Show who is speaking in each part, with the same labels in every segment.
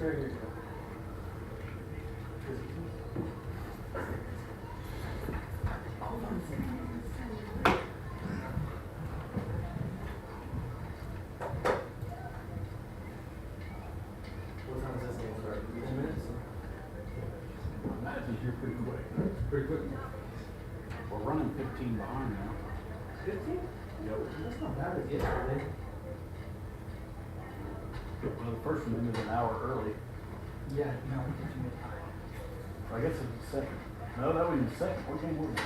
Speaker 1: Here you go. Hold on a second. What time does this game start? 10 minutes?
Speaker 2: I imagine here pretty quick.
Speaker 1: Pretty quick.
Speaker 2: We're running 15 behind now.
Speaker 1: 15?
Speaker 2: Yep.
Speaker 1: That's not bad as yesterday.
Speaker 2: Well, the first one ended an hour early.
Speaker 1: Yeah, no, did you make time?
Speaker 2: I guess it's the second. No, that wasn't the second. What game was it?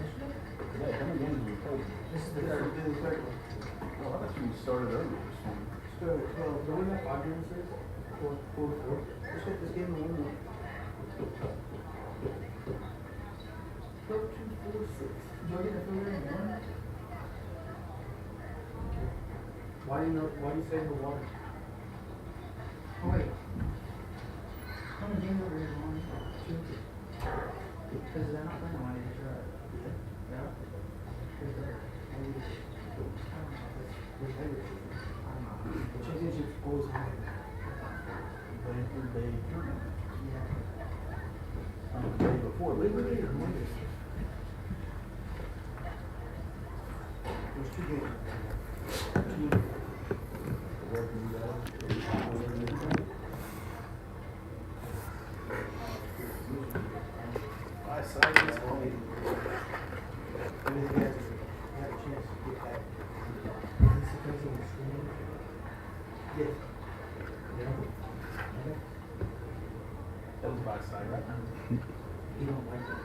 Speaker 1: Yesterday?
Speaker 2: Today, how many games did we play?
Speaker 1: This is the third one.
Speaker 2: Oh, I thought you started earlier this morning.
Speaker 1: Don't we have 5 games today? 4. Let's get this game in 1 more. 12, 2, 4, 6. Did you get a finger in 1? Why do you say the water? Oh wait. How many games over here? 1, 2. Because they're not playing one, it's right. Yeah? The championship's always high.
Speaker 2: Playing through day 3.
Speaker 1: Yeah.
Speaker 2: The day before.
Speaker 1: Labor Day or Monday? There's 2 games.
Speaker 2: My side is on.
Speaker 1: Yes.
Speaker 2: That was my side, right?
Speaker 1: You don't like that,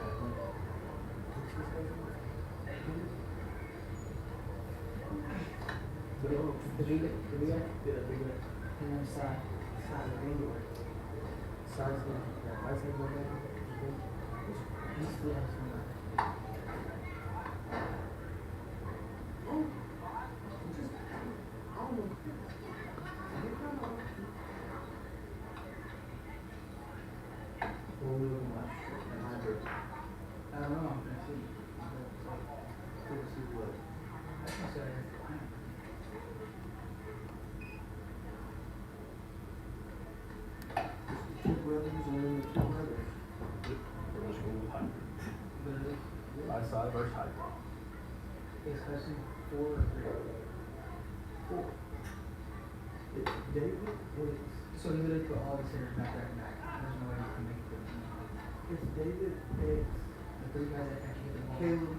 Speaker 1: the big guy? Yeah, the big guy. And then side of the angle. Side's the right side go down. He still has some. I don't know, I'm gonna see. We'll see what. That's not saying. Two brothers and then the 2 brothers.
Speaker 2: We're just going with hybrid. High side versus hybrid.
Speaker 1: Is Hudson 4 or 3? 4. It's David. So he literally put all the sinners back to back. There's no way he can make it. It's David, it's the 3 guys that actually hit the ball. Caleb,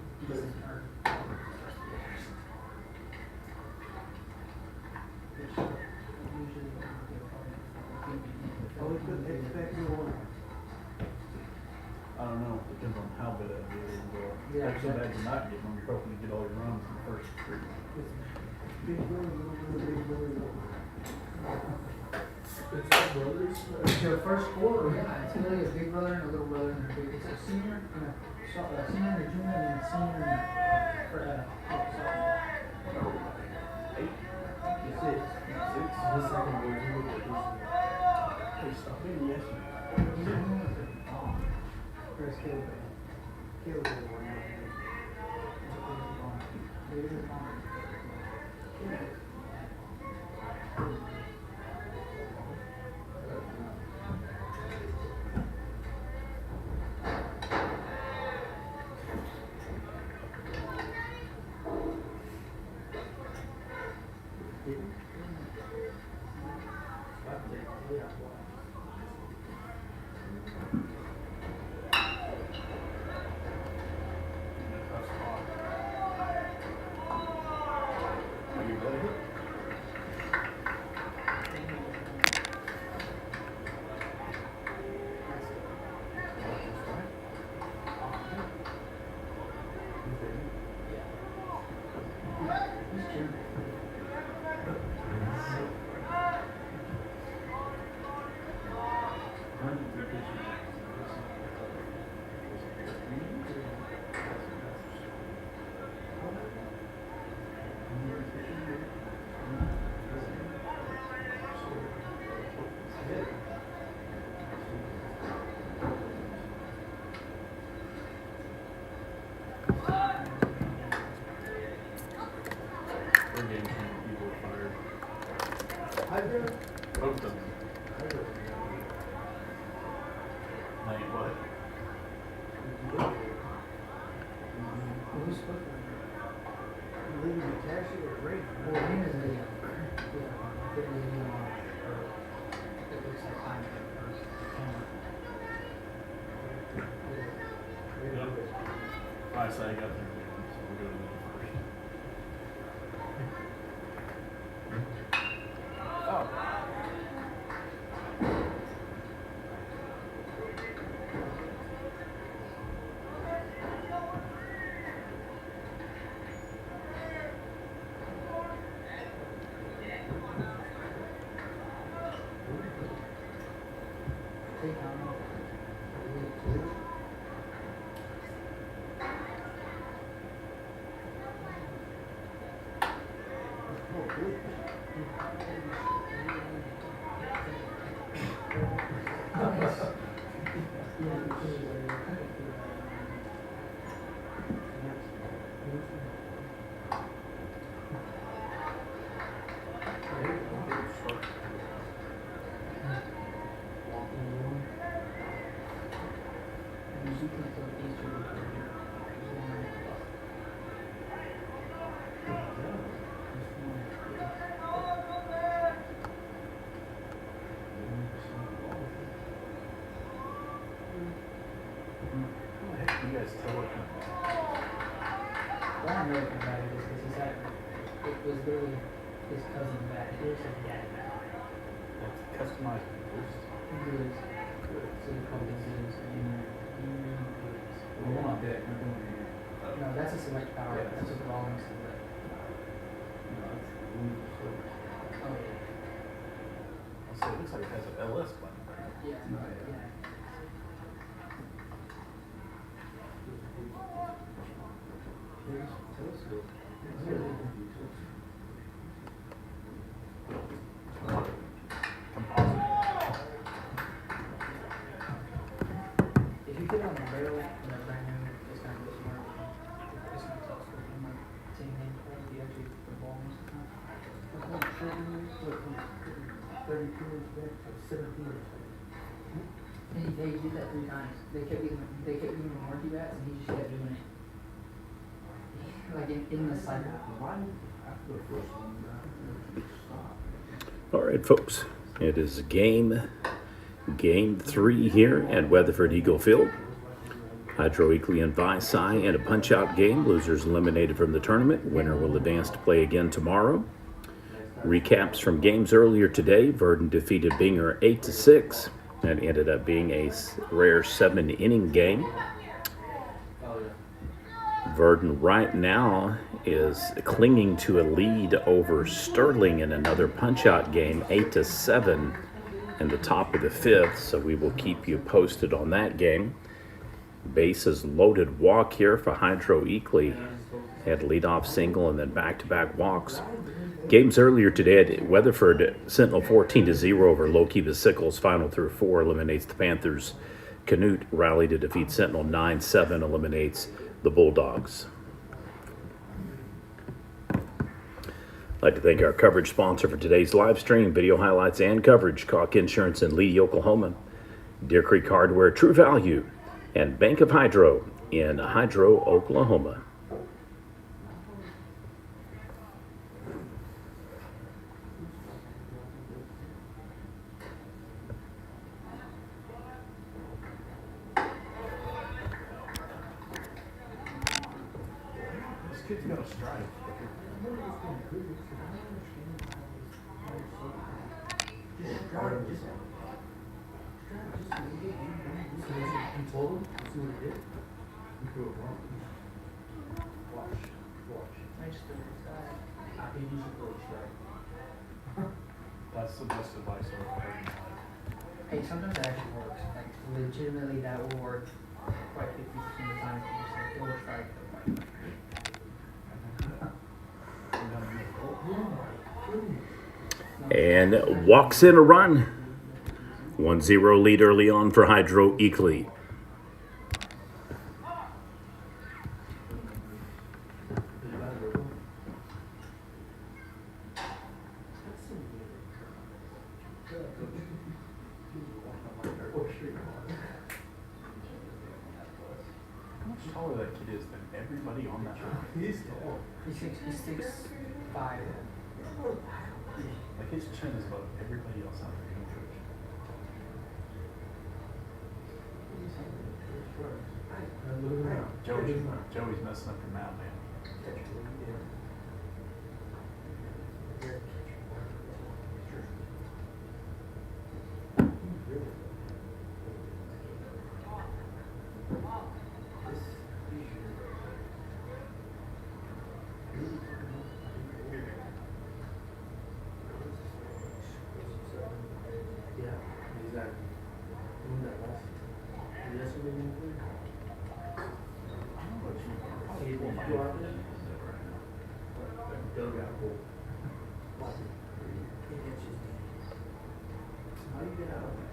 Speaker 2: I don't know. Depends on how good that is.
Speaker 1: Yeah,
Speaker 2: Actually, bad you're not getting them. You're hoping to get all your runs in the first 3.
Speaker 1: big brother, little brother, big brother.
Speaker 3: It's all brothers.
Speaker 1: It's your first 4, yeah. It's literally a big brother and a little brother and a big. It's a senior and a senior and a junior and then a senior and a sophomore.
Speaker 2: 8?
Speaker 1: 6.
Speaker 3: This second boy, you look at this.
Speaker 2: Hey, stop being yes.
Speaker 1: Where's Caleb? Caleb is the one.
Speaker 2: Are you ready?
Speaker 1: Hydro?
Speaker 2: Both of them. Like what?
Speaker 1: Who's supposed to?
Speaker 3: Leaving the cashier at rate.
Speaker 1: Well, Rain is a, yeah, it was neon, or it looks like I'm first camera.
Speaker 2: Yep. I said I got there, so we'll go to them first. Oh.
Speaker 1: Take on.
Speaker 2: How the heck do you guys tell what kind of
Speaker 1: What I'm really about it is because he's had, it was literally his cousin's bat. It looks like dad's bat.
Speaker 2: that's customized boost?
Speaker 1: Good. So they call it Zeus.
Speaker 3: We're on deck, we're going here.
Speaker 1: No, that's a select power.
Speaker 2: Yeah.
Speaker 1: That's what the Rawlings select.
Speaker 3: No, that's the room service.
Speaker 1: Oh, yeah.
Speaker 2: I'll say it looks like it has an LS button.
Speaker 1: Yeah.
Speaker 3: No,
Speaker 1: Yeah.
Speaker 3: Here's telescope. It's
Speaker 1: Really?
Speaker 3: really confusing.
Speaker 2: Composite.
Speaker 1: If you put it on the barrel, brand new, it's gonna go smart. It's gonna tell us what you might say name quality actually the volumes.
Speaker 3: That's like 32 inch back to 17 inch back.
Speaker 1: They did that 3 times. They kept giving him warranty bats, and he just kept doing it. Like in the cycle.
Speaker 3: Why, after the first one, stop?
Speaker 4: All right, folks, it is game 3 here at Weatherford Eagle Field. Hydro Eakly and Vici in a punch-out game. Losers eliminated from the tournament. Winner will advance to play again tomorrow. Recaps from games earlier today. Verdon defeated Binger 8-6. That ended up being a rare 7-inning game. Verdon right now is clinging to a lead over Sterling in another punch-out game, 8-7 in the top of the 5th, so we will keep you posted on that game. Bases loaded walk here for Hydro Eakly. Had leadoff single and then back-to-back walks. Games earlier today at Weatherford, Sentinel 14-0 over Loki the Sickles. Final through 4 eliminates the Panthers. Canute rallied to defeat Sentinel 9-7, eliminates the Bulldogs. I'd like to thank our coverage sponsor for today's live stream, video highlights and coverage, Caulk Insurance in Lee, Oklahoma, Deer Creek Hardware, True Value, and Bank of Hydro in Hydro, Oklahoma.
Speaker 2: This kid's got a strike.
Speaker 3: You told him? See what he did? You threw it wrong. Watch.
Speaker 1: I just threw it aside.
Speaker 3: I think you should throw a strike.
Speaker 2: That's the best advice I've ever heard in my life.
Speaker 1: Hey, sometimes that actually works. Like, legitimately, that will work quite 50% of the time if you just like throw a strike.
Speaker 4: And walks in a run. 1-0 lead early on for Hydro Eakly.
Speaker 2: How much taller that kid is than everybody on that road?
Speaker 3: He's tall.
Speaker 1: He's 6'5".
Speaker 2: Like his chin is above everybody else out there in church. Joey's messing up your mouth, man.
Speaker 3: Yeah, exactly. When that last, yesterday,
Speaker 2: I don't know what you
Speaker 3: Hey, did you go out there? Doug got pulled. How do you get out of there?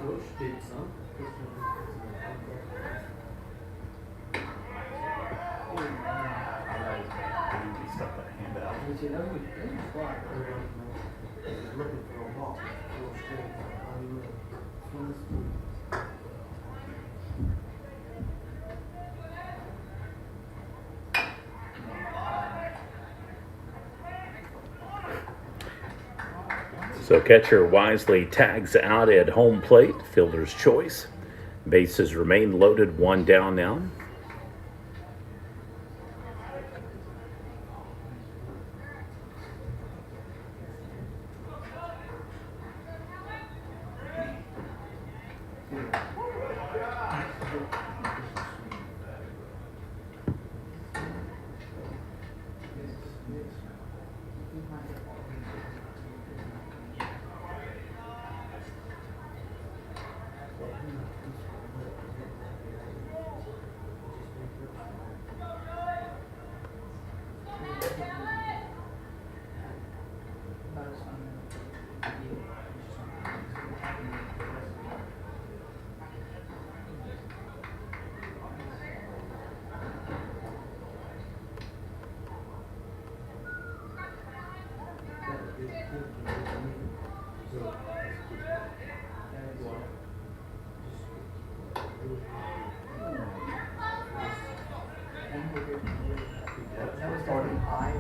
Speaker 3: Coach did some.
Speaker 2: He stuck that hand out.
Speaker 1: You see, that was smart.
Speaker 3: Looking for a ball. Go straight. How do you look? Swing the speed.
Speaker 4: So catcher wisely tags out at home plate. Fielder's choice. Bases remain loaded. One down now.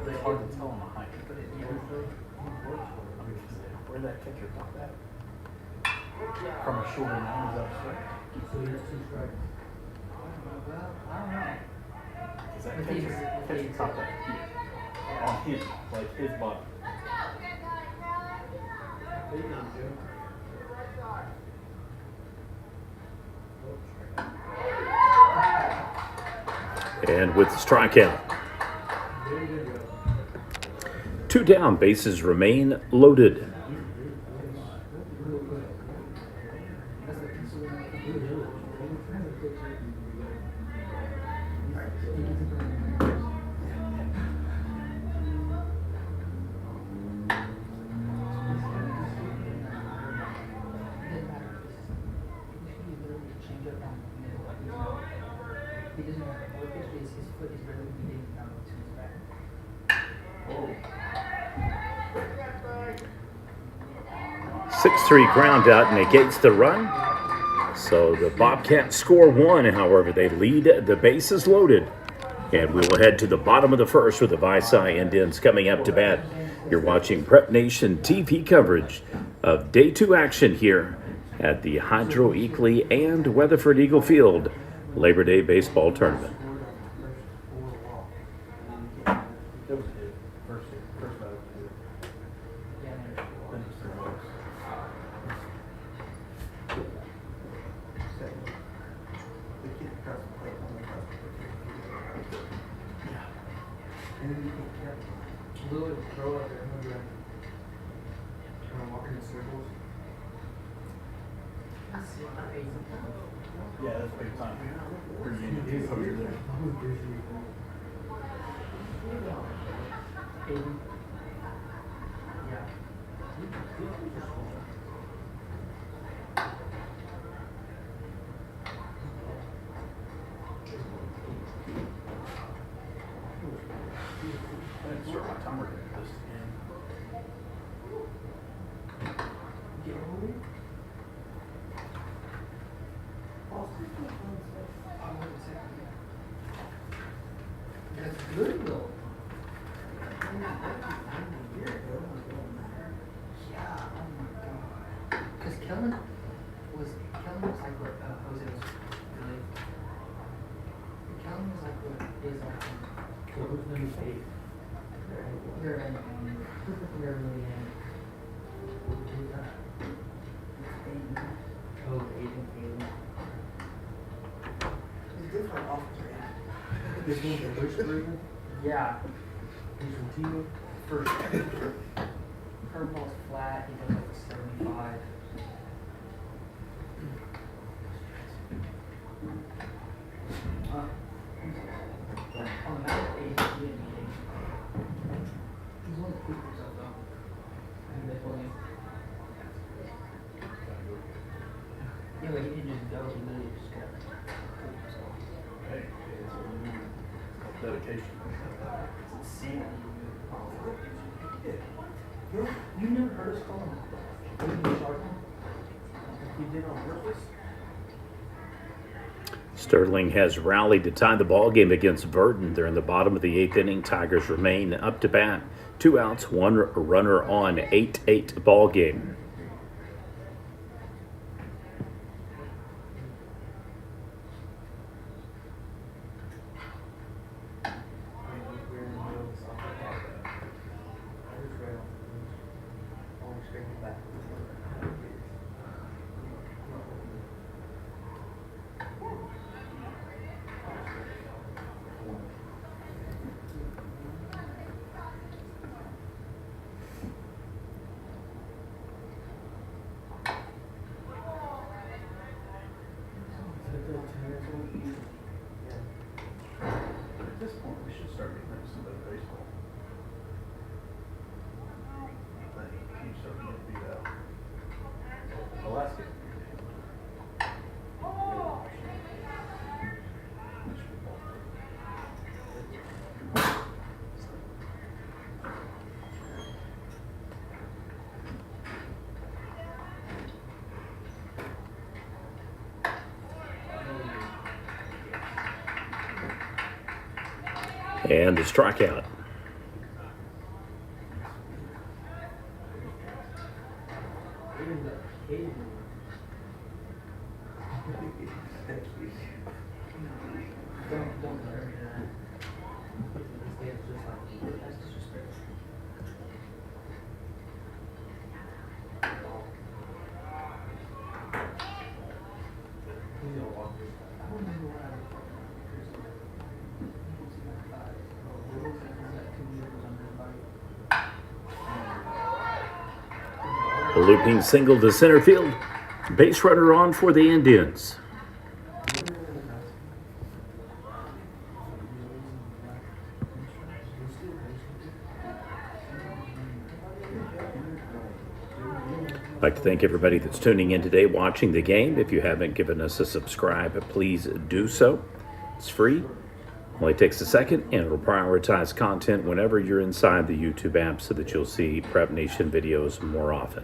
Speaker 2: It's hard to tell him a height. I mean, where that catcher got that? From a shoulder down, is that straight?
Speaker 3: So he has 2 strikes.
Speaker 1: I don't know.
Speaker 2: Is that catcher caught that here? On him, like his body.
Speaker 3: There you go, Joe.
Speaker 4: And with the strikeout.
Speaker 3: Very good, Joe.
Speaker 4: 2 down. Bases remain loaded.
Speaker 1: He doesn't have a focus, his foot is really beating down to his back.
Speaker 4: 6-3 ground out negates the run. So the Bobcats score 1. However, they lead. The bases loaded. And we will head to the bottom of the first with the Vici Indians coming up to bat. You're watching Prep Nation TV coverage of Day 2 action here at the Hydro Eakly and Weatherford Eagle Field Labor Day Baseball Tournament.
Speaker 2: That was a hit. First bat was a hit.
Speaker 1: Yeah,
Speaker 2: Then it was 3 balls.
Speaker 3: Lou would throw out there, remember? Walking in circles.
Speaker 2: Yeah, that's big time. Pretty good exposure there.
Speaker 3: I'm with Vici.
Speaker 1: Aiden. Yeah.
Speaker 2: I didn't start my timer at this game.
Speaker 1: That's good though. Yeah, oh my god. Cause Kellen was like what Jose was really. Kellen was like what is
Speaker 3: So who's number 8?
Speaker 1: they're in they're really in.
Speaker 3: Who's that?
Speaker 1: Aiden.
Speaker 3: Oh, Aiden.
Speaker 5: He's different off the end.
Speaker 3: This one's a which version?
Speaker 1: Yeah.
Speaker 3: He's from Timo.
Speaker 1: First curveball's flat, he does like a 75. On the mound, 80, he didn't need 80. He's one of the quickers though. And they told him. Yeah, but he didn't just go, he literally just got cooked himself.
Speaker 2: Hey, it's called dedication.
Speaker 1: It's insanity. You never heard us call him Aiden Sharpen?
Speaker 5: He did on purpose.
Speaker 4: Sterling has rallied to tie the ball game against Verdon. They're in the bottom of the 8th inning. Tigers remain up to bat. 2 outs, 1 runner on. 8-8 ball game.
Speaker 5: We're in the middle of stuff like that. I just read off the news. Always straight back.
Speaker 2: At this point, we should start getting into some better baseball. I think teams starting to get beat out. The last game.
Speaker 4: And the strikeout.
Speaker 1: Don't hurt me that. That's disrespectful. I don't remember what I was
Speaker 4: A looping single to center field. Base runner on for the Indians. I'd like to thank everybody that's tuning in today, watching the game. If you haven't given us a subscribe, please do so. It's free. Only takes a second, and it'll prioritize content whenever you're inside the YouTube app so that you'll see Prep Nation videos more often.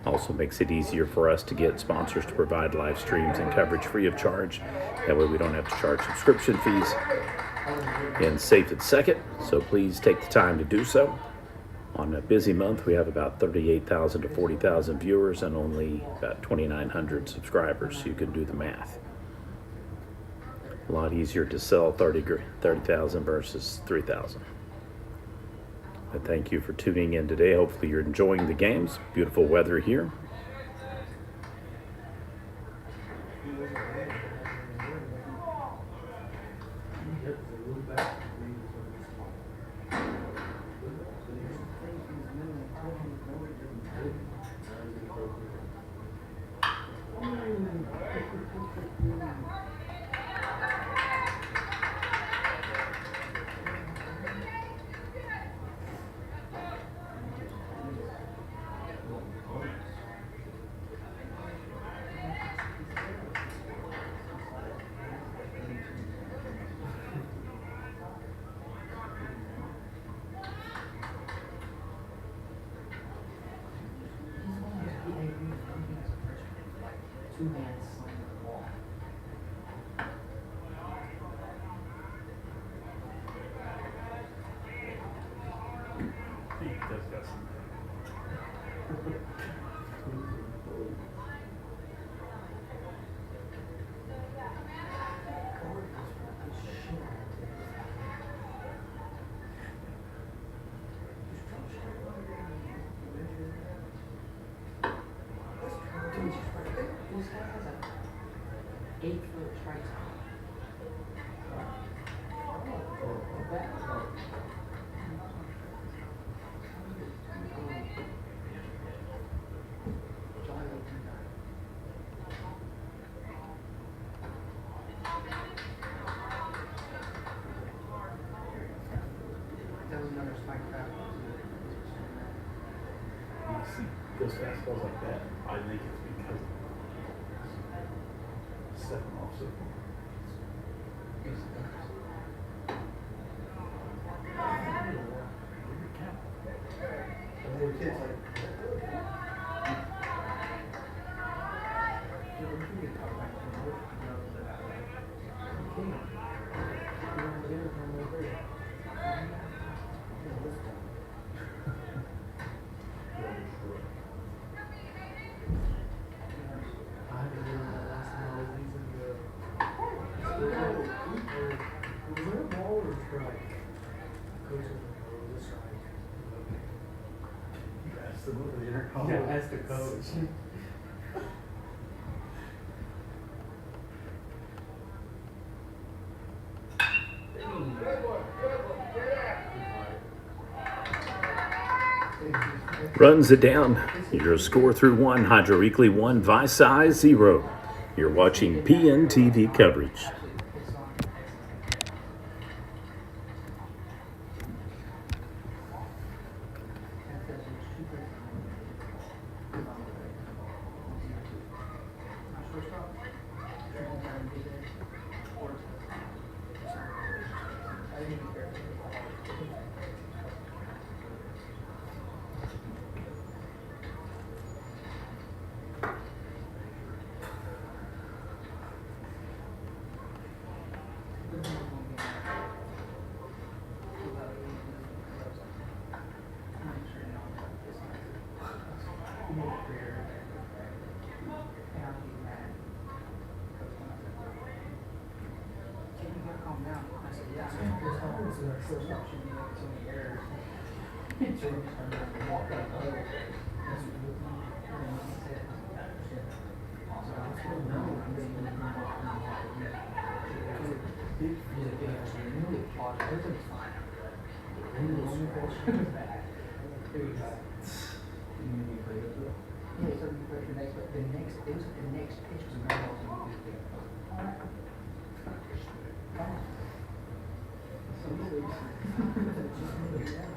Speaker 4: Also makes it easier for us to get sponsors to provide live streams and coverage free of charge. That way we don't have to charge subscription fees. And safe at second, so please take the time to do so. On a busy month, we have about 38,000 to 40,000 viewers and only about 2,900 subscribers, so you can do the math. A lot easier to sell 30,000 versus 3,000. I thank you for tuning in today. Hopefully you're enjoying the games. Beautiful weather here.
Speaker 1: Two hands slamming the wall.
Speaker 2: He does got some.
Speaker 1: This guy has a 8-foot strike zone. That was another spike trap.
Speaker 2: You see those fastballs like that, I think it's because stepping off so far.
Speaker 3: And they were kids like, I had to do that last time I was using the. Was there a ball or a strike? Coach was like, oh, it was a strike.
Speaker 2: You asked them over the intercom.
Speaker 3: Yeah, ask the coach.
Speaker 4: Runs it down. Your score through 1, Hydro Eakly 1, Vici 0. You're watching PNTV coverage.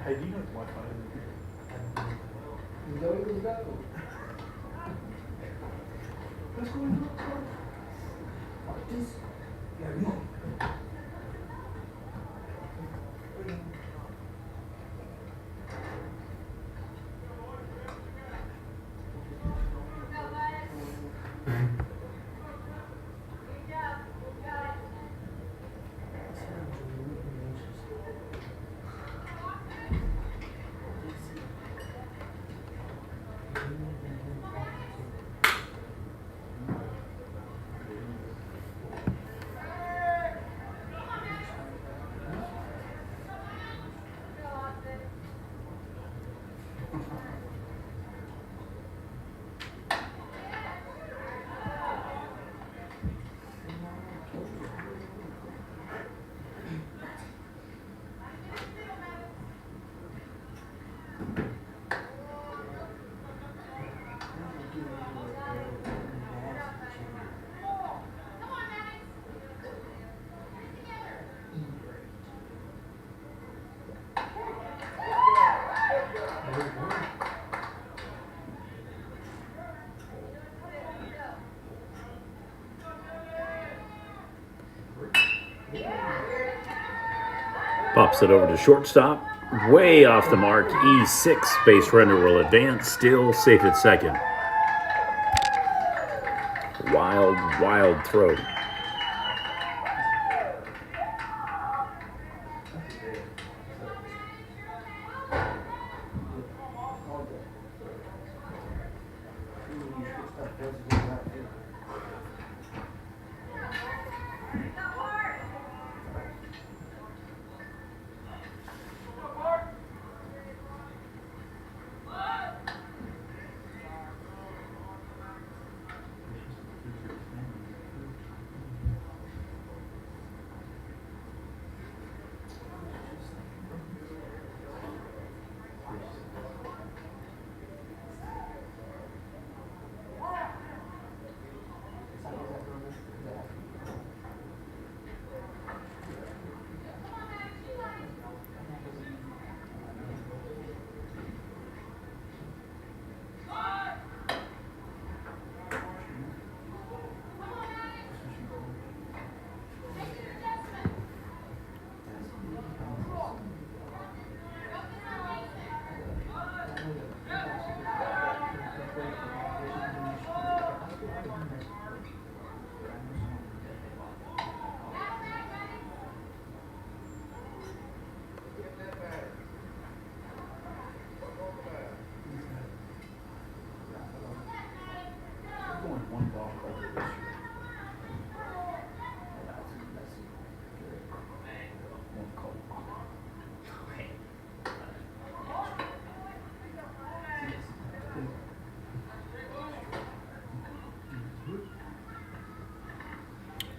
Speaker 2: Hey, do you know what Wi-Fi is in here?
Speaker 1: Go, Eagles, go.
Speaker 3: What's going on?
Speaker 1: Watch this.
Speaker 3: Yeah, we don't.
Speaker 4: Pops it over to shortstop. Way off the mark. E6. Base runner will advance. Still safe at second. Wild, wild throw.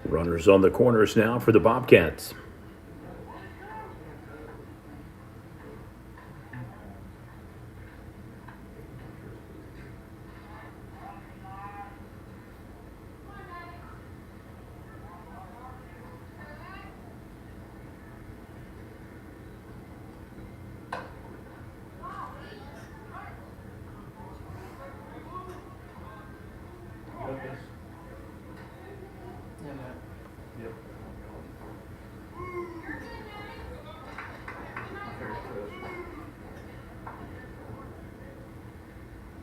Speaker 4: Runners on the corners now for the Bobcats.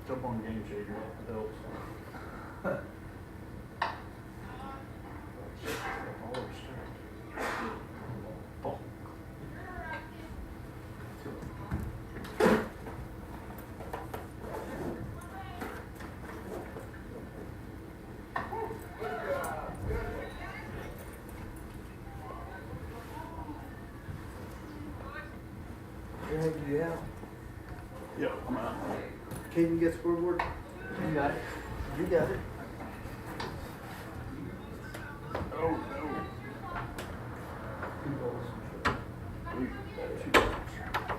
Speaker 2: Jump on Game Shaker. It helps. Oh.
Speaker 5: 'Yeah.
Speaker 2: Yep, I'm out.
Speaker 5: Can you get scoreboard?
Speaker 1: You got it.
Speaker 5: You got it.
Speaker 2: Oh, no. We got 2 balls.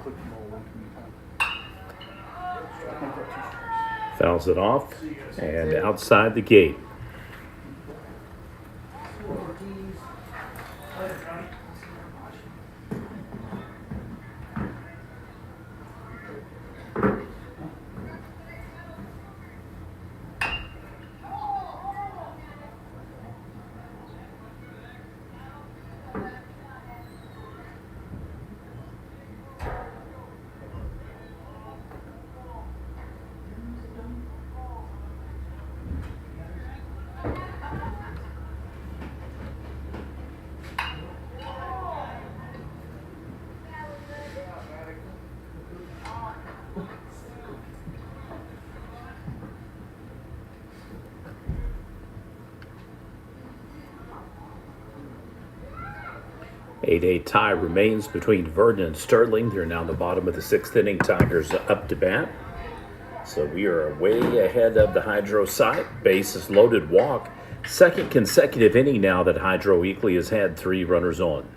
Speaker 2: Click them all one too many times. I think that's 2 strikes.
Speaker 4: Fouls it off and outside the gate. Eight tie remains between Verdon and Sterling. They're now the bottom of the 6th inning. Tigers up to bat. So we are way ahead of the Hydro side. Bases loaded, walk. Second consecutive inning now that Hydro Eakly has had 3 runners on.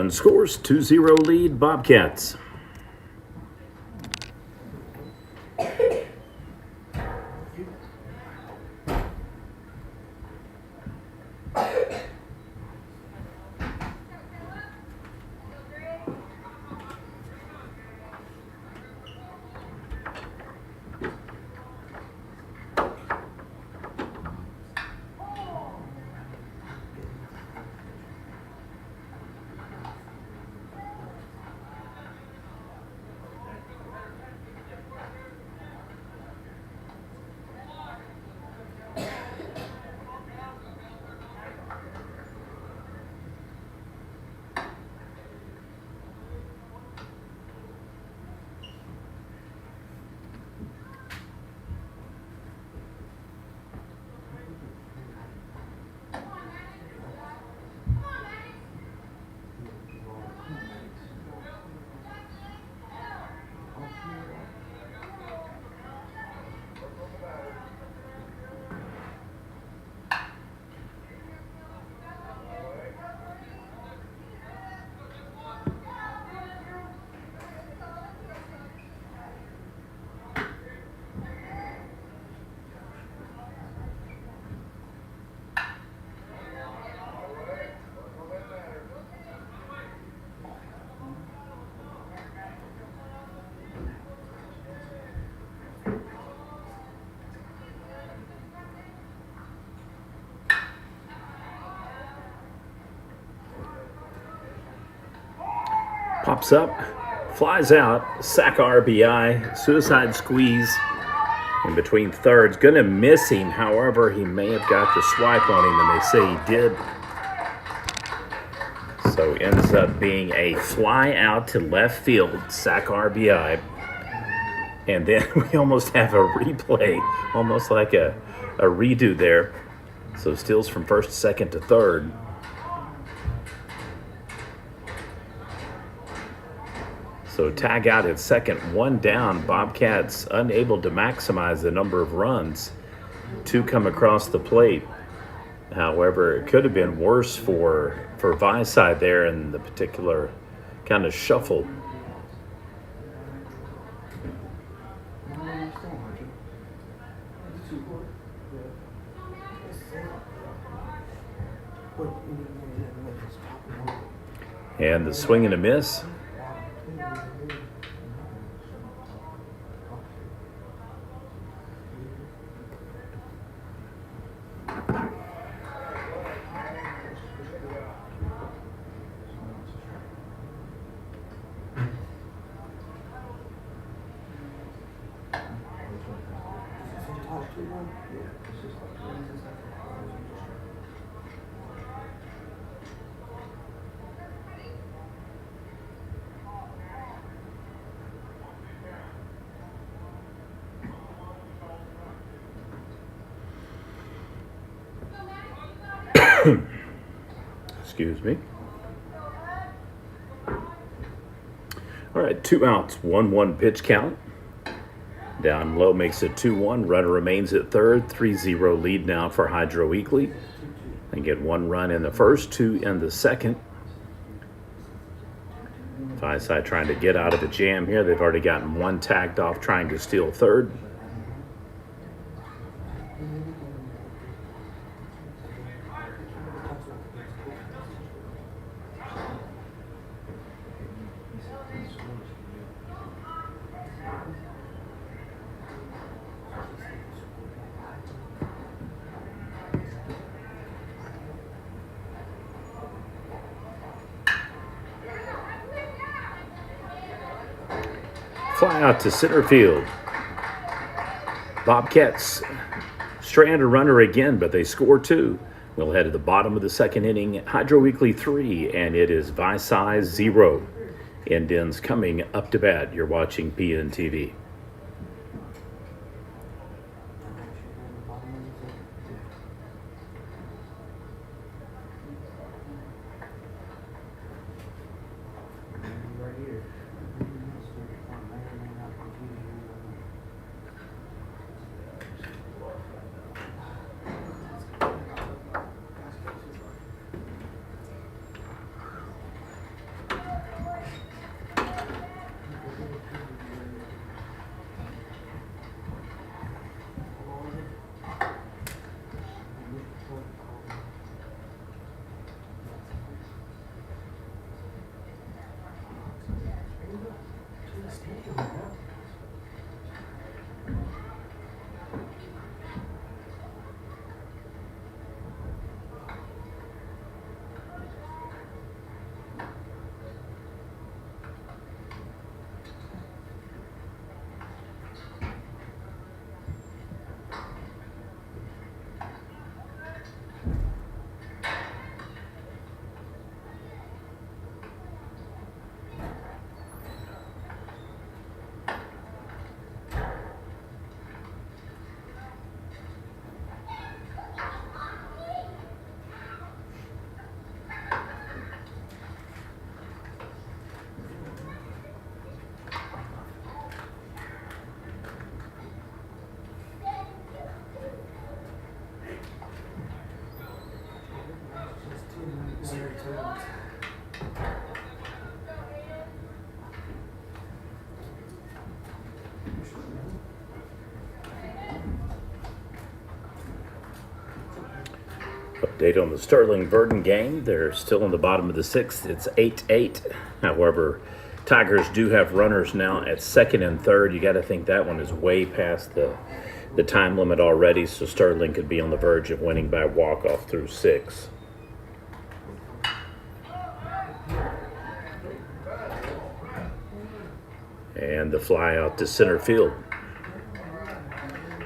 Speaker 4: Indians scores 2-0 lead Bobcats. Pops up, flies out, sack RBI, suicide squeeze in between thirds. Gonna miss him, however, he may have got the swipe on him, and they say he did. So ends up being a fly out to left field, sack RBI. And then we almost have a replay, almost like a redo there. So steals from first to second to third. So tag out at second, one down. Bobcats unable to maximize the number of runs to come across the plate. However, it could have been worse for Vici there in the particular kind of shuffle. And the swing and a miss. Excuse me. All right, 2 outs, 1-1 pitch count. Down low makes it 2-1. Runner remains at third. 3-0 lead now for Hydro Eakly. They get 1 run in the first, 2 in the second. Vici trying to get out of the jam here. They've already gotten 1 tagged off trying to steal third. Fly out to center field. Bobcats strand a runner again, but they score 2. We'll head to the bottom of the second inning. Hydro Eakly 3, and it is Vici 0. Indians coming up to bat. You're watching PNTV. Update on the Sterling Verdon game. They're still in the bottom of the sixth. It's 8-8. However, Tigers do have runners now at second and third. You got to think that one is way past the time limit already, so Sterling could be on the verge of winning by walk-off through six. And the fly out to center field.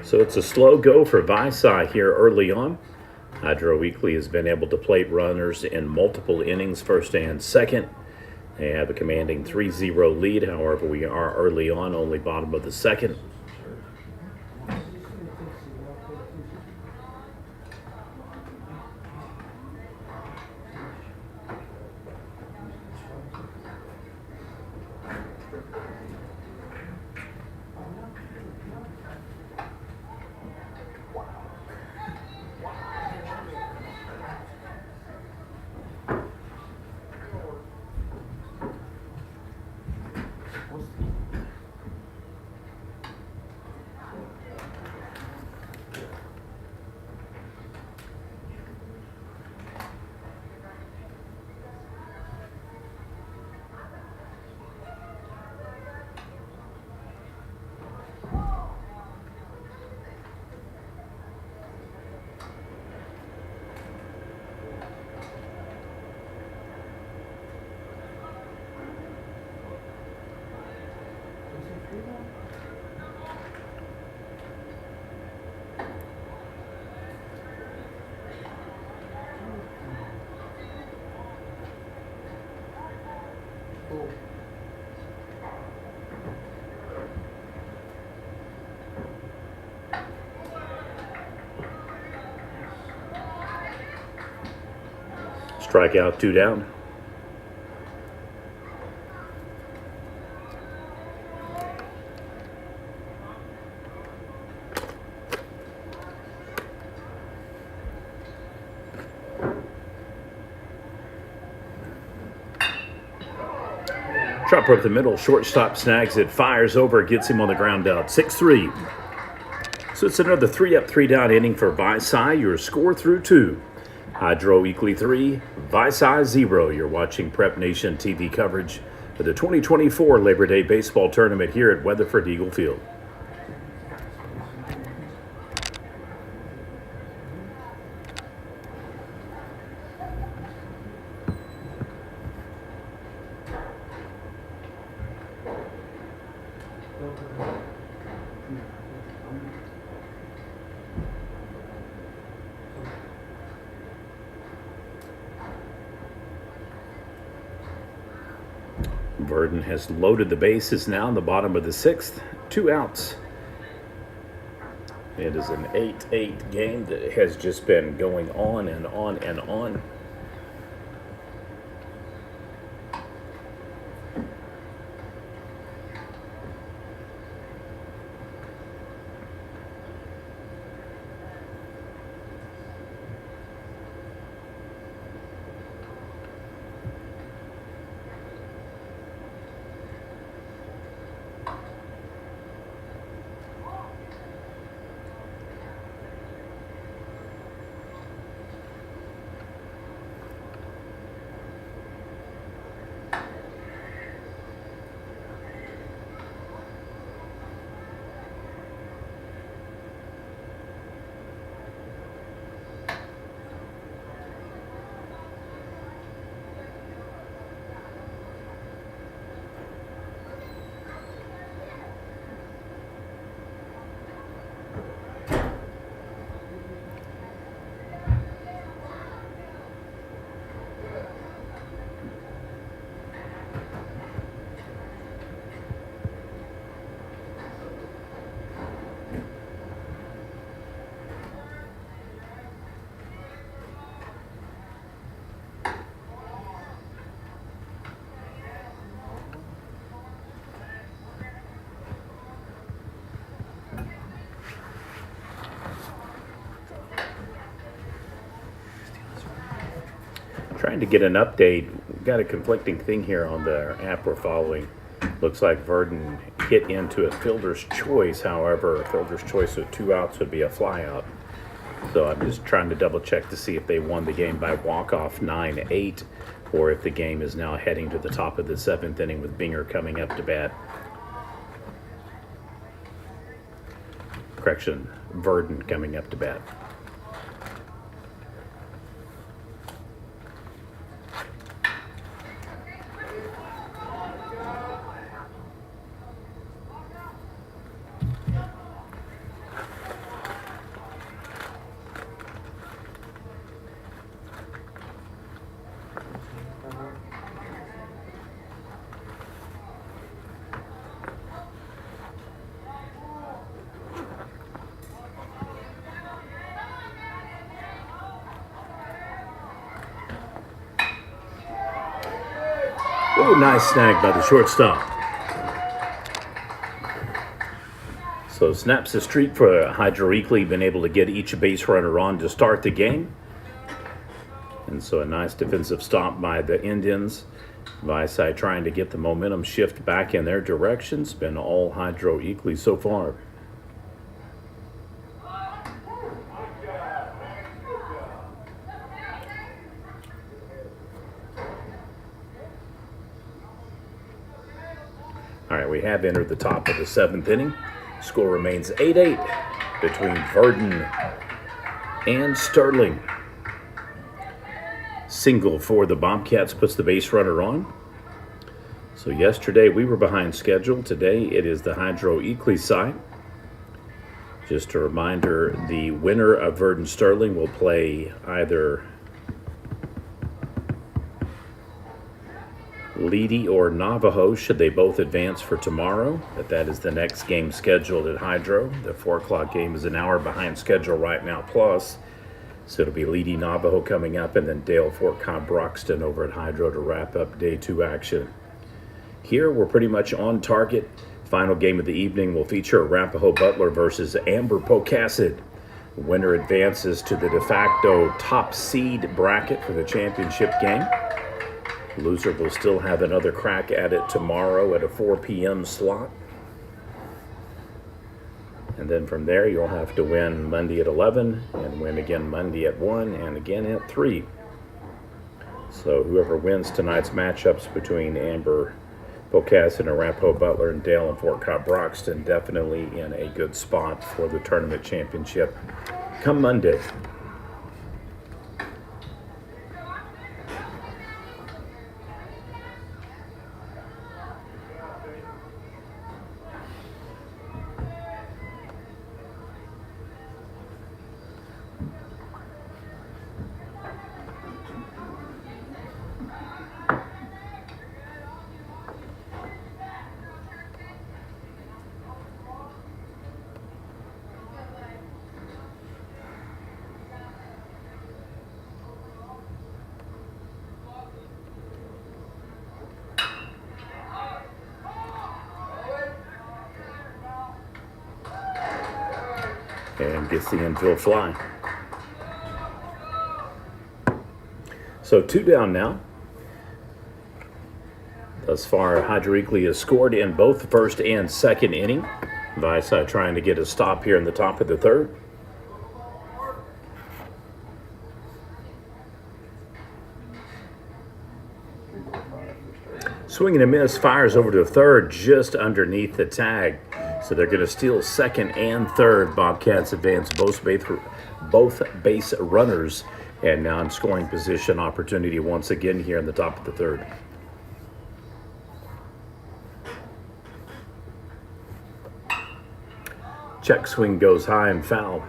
Speaker 4: So it's a slow go for Vici here early on. Eakly has been able to plate runners in multiple innings, first and second. They have a commanding 3-0 lead. However, we are early on, only bottom of the second. Strikeout, 2 down. Chopper up the middle, shortstop snags it, fires over, gets him on the ground out. 6-3. So it's another 3-up, 3-down inning for Vici. Your score through 2. Eakly 3, Vici 0. You're watching Prep Nation TV coverage for the 2024 Labor Day Baseball Tournament here at Weatherford Eagle Field. Verdon has loaded the bases now in the bottom of the sixth. 2 outs. It is an 8-8 game that has just been going on and on and on. Trying to get an update. We've got a conflicting thing here on the app we're following. Looks like Verdon hit into a fielder's choice. However, a fielder's choice with 2 outs would be a fly out. So I'm just trying to double check to see if they won the game by walk-off 9-8, or if the game is now heading to the top of the 7th inning with Binger coming up to bat. Correction, Verdon coming up to bat. Oh, nice snag by the shortstop. So snaps the streak for Hydro Eakly, been able to get each base runner on to start the game. And so a nice defensive stop by the Indians. Vici trying to get the momentum shift back in their direction. It's been all Hydro Eakly so far. All right, we have entered the top of the 7th inning. Score remains 8-8 between Verdon and Sterling. Single for the Bobcats puts the base runner on. So yesterday we were behind schedule. Today it is the Hydro Eakly side. Just a reminder, the winner of Verdon Sterling will play either Leedy or Navajo should they both advance for tomorrow, but that is the next game scheduled at Hydro. The 4 o'clock game is an hour behind schedule right now plus, so it'll be Leedy Navajo coming up, and then Dale Fort Cobb Broxton over at Hydro to wrap up day 2 action. Here we're pretty much on target. Final game of the evening will feature Arapahoe Butler versus Amber Pocasset. Winner advances to the de facto top seed bracket for the championship game. Loser will still have another crack at it tomorrow at a 4 p.m. slot. And then from there, you'll have to win Monday at 11 and win again Monday at 1 and again at 3. So whoever wins tonight's matchups between Amber Pocasset and Arapahoe Butler and Dale and Fort Cobb Broxton definitely in a good spot for the tournament championship come Monday. And gets the infield fly. So 2 down now. Thus far, Hydro Eakly has scored in both the first and second inning. Vici trying to get a stop here in the top of the 3rd. Swing and a miss, fires over to 3rd just underneath the tag. So they're going to steal 2nd and 3rd. Bobcats advance both base runners. And now in scoring position opportunity once again here in the top of the 3rd. Check swing goes high and foul.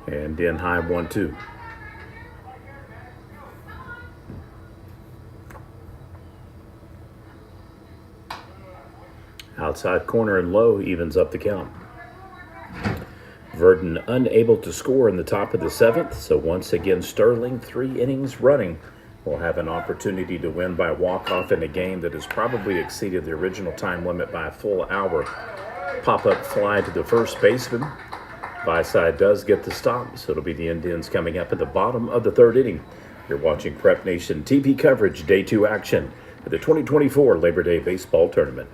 Speaker 4: And in high 1-2. Outside corner and low evens up the count. Verdon unable to score in the top of the 7th, so once again Sterling, 3 innings running, will have an opportunity to win by walk-off in a game that has probably exceeded the original time limit by a full hour. Pop-up fly to the first baseman. Vici does get the stop, so it'll be the Indians coming up at the bottom of the 3rd inning. You're watching Prep Nation TV coverage, Day 2 action of the 2024 Labor Day Baseball Tournament.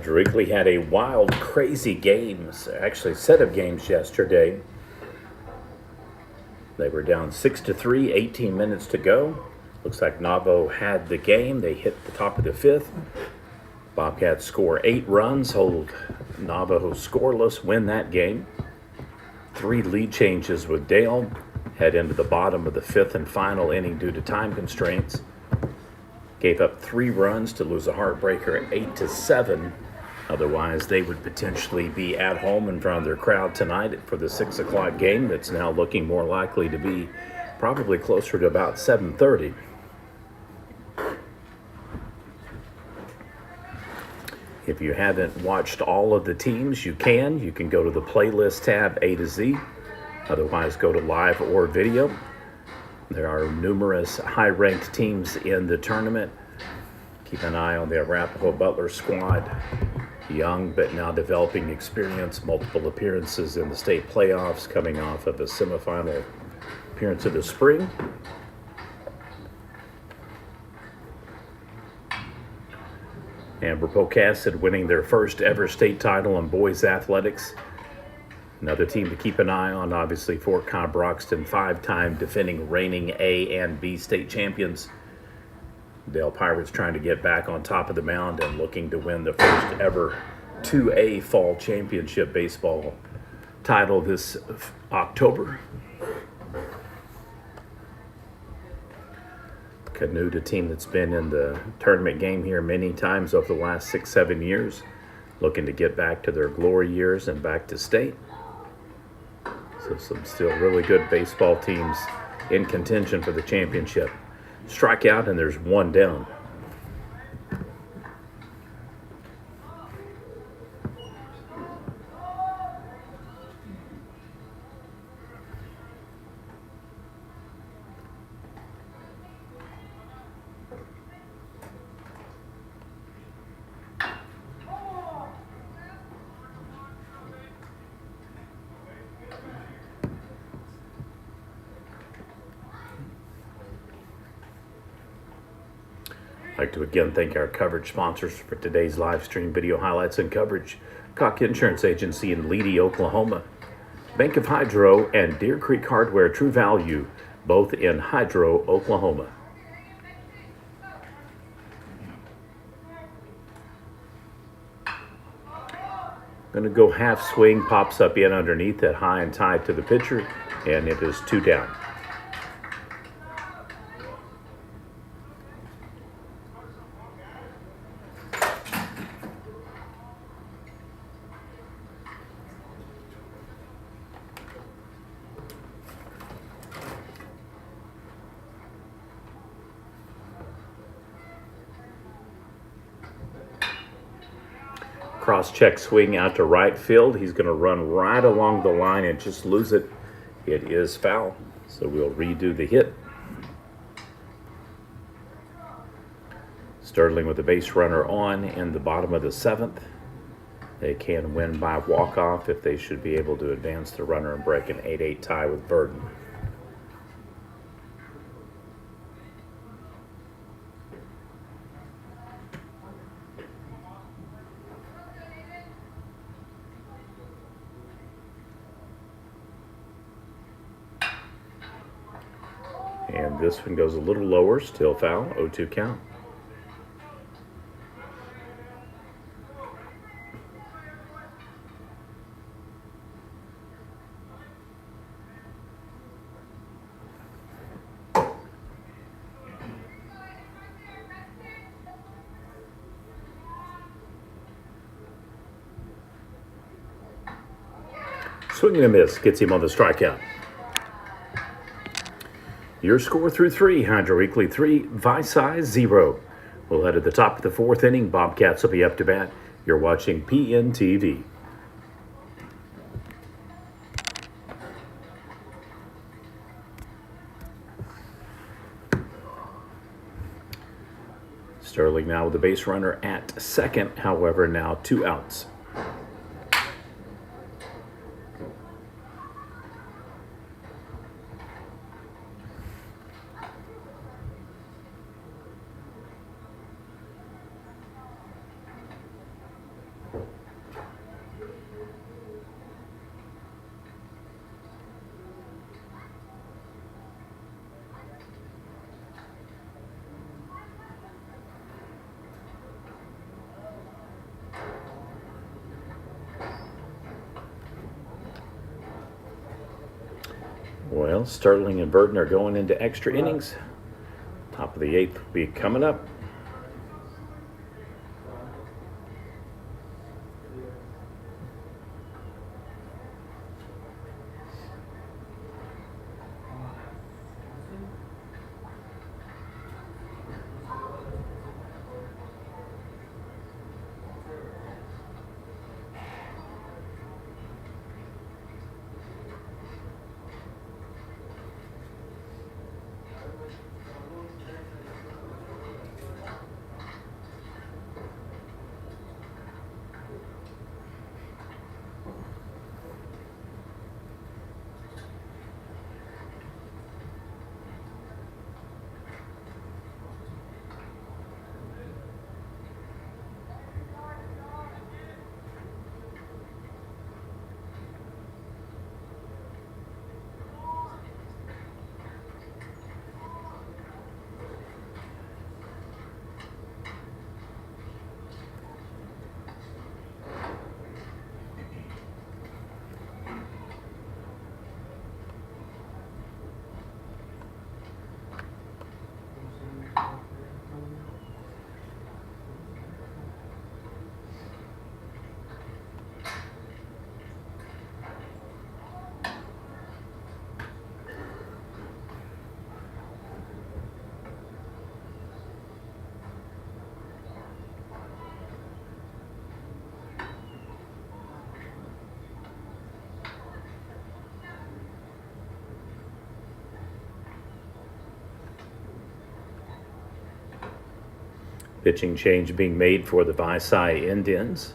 Speaker 4: Eakly had a wild, crazy game, actually set of games yesterday. They were down 6-3, 18 minutes to go. Looks like Navo had the game. They hit the top of the 5th. Bobcats score 8 runs, hold Navajo scoreless, win that game. 3 lead changes with Dale. Head into the bottom of the 5th and final inning due to time constraints. Gave up 3 runs to lose a heartbreaker at 8-7. Otherwise, they would potentially be at home in front of their crowd tonight for the 6 o'clock game that's now looking more likely to be probably closer to about 7:30. If you haven't watched all of the teams, you can. You can go to the playlist tab A to Z. Otherwise, go to live or video. There are numerous high-ranked teams in the tournament. Keep an eye on the Arapahoe Butler squad. Young but now developing experience, multiple appearances in the state playoffs, coming off of a semifinal appearance of the spring. Amber Pocasset winning their first ever state title in boys athletics. Another team to keep an eye on, obviously, Fort Cobb Broxton, 5-time defending reigning A and B state champions. Dale Pirates trying to get back on top of the mound and looking to win the first ever 2A fall championship baseball title this October. Canute, a team that's been in the tournament game here many times over the last 6-7 years, looking to get back to their glory years and back to state. So some still really good baseball teams in contention for the championship. Strikeout, and there's 1 down. I'd like to again thank our coverage sponsors for today's live stream video highlights and coverage. Cock Insurance Agency in Leedy, Oklahoma. Bank of Hydro and Deer Creek Hardware True Value, both in Hydro, Oklahoma. Going to go half swing, pops up in underneath that high and tied to the pitcher, and it is 2 down. cross-check swing out to right field. He's going to run right along the line and just lose it. It is foul, so we'll redo the hit. Sterling with the base runner on in the bottom of the 7th. They can win by walk-off if they should be able to advance the runner and break an 8-8 tie with Burden. And this one goes a little lower, still foul, 0-2 count. Swing and a miss gets him on the strikeout. Your score through 3, Hydro Eakly 3, Vici 0. We'll head to the top of the 4th inning. Bobcats will be up to bat. You're watching PNTV. Sterling now with the base runner at second. However, now 2 outs. Well, Sterling and Burden are going into extra innings. Top of the 8th will be coming up. Pitching change being made for the Vici Indians.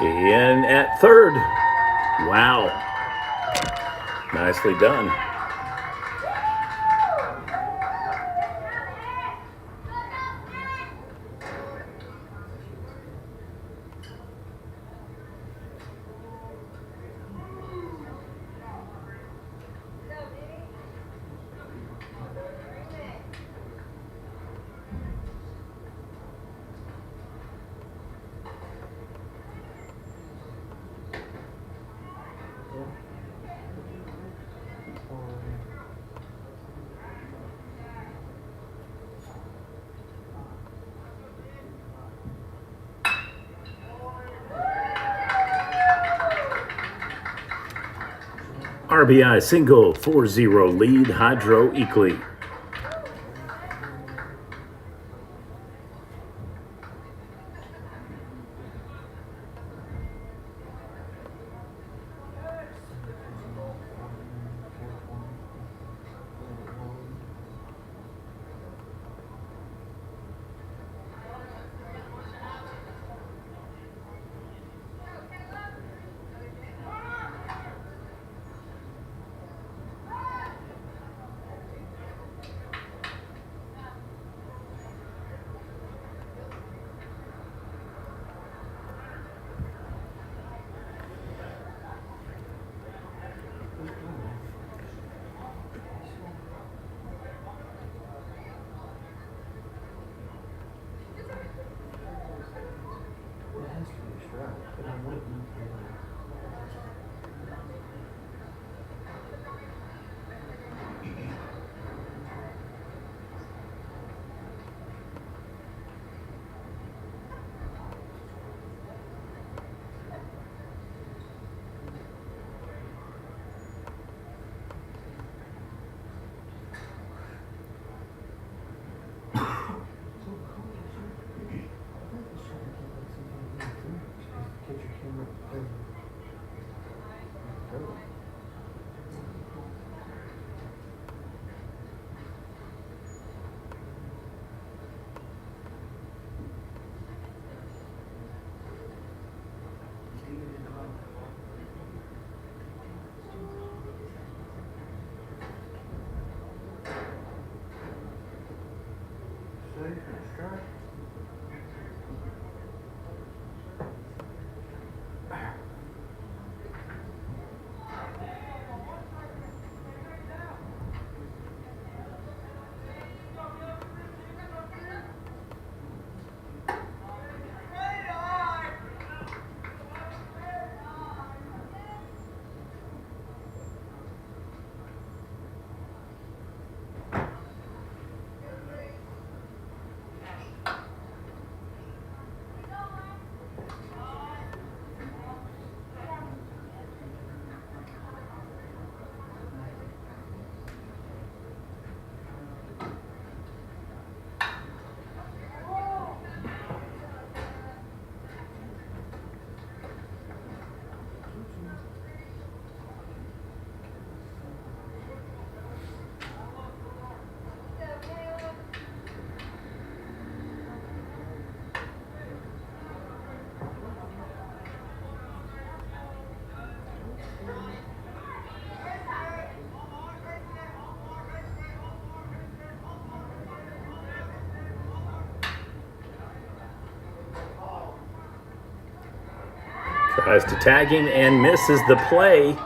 Speaker 4: In at third. Wow. Nicely done. RBI single, 4-0 lead, Hydro Eakly.
Speaker 5: It has to be a strike, but I wouldn't know for that. Safe and strike.
Speaker 4: Tries to tag him and misses the play.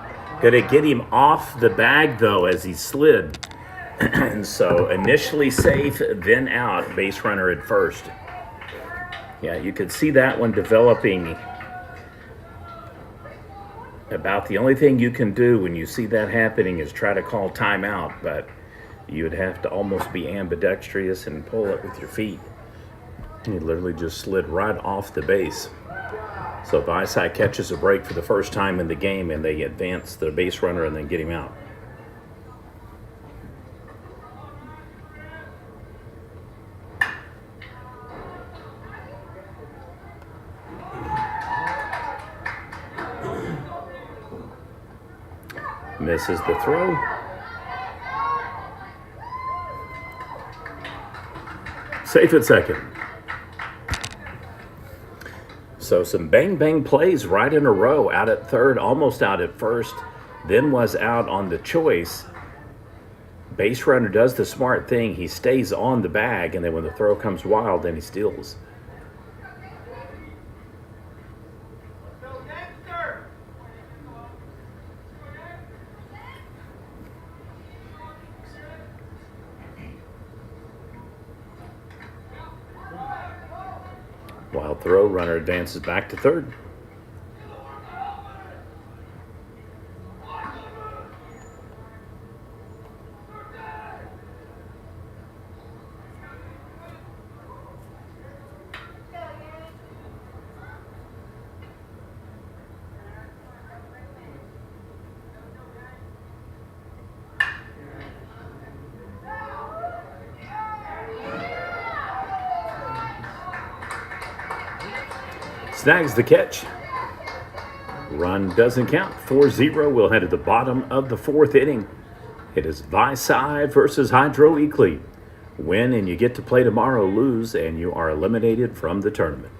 Speaker 4: Gonna get him off the bag though as he slid. And so initially safe, then out, base runner at first. Yeah, you could see that one developing. About the only thing you can do when you see that happening is try to call timeout, but you would have to almost be ambidextrous and pull it with your feet. He literally just slid right off the base. So Vici catches a break for the first time in the game, and they advance the base runner and then get him out. Misses the throw. Safe at second. So some bang bang plays right in a row. Out at third, almost out at first, then was out on the choice. Base runner does the smart thing. He stays on the bag, and then when the throw comes wild, then he steals. Wild throw, runner advances back to third. Snags the catch. Run doesn't count. 4-0. We'll head to the bottom of the fourth inning. It is Vici versus Hydro Eakly. Win and you get to play tomorrow. Lose and you are eliminated from the tournament.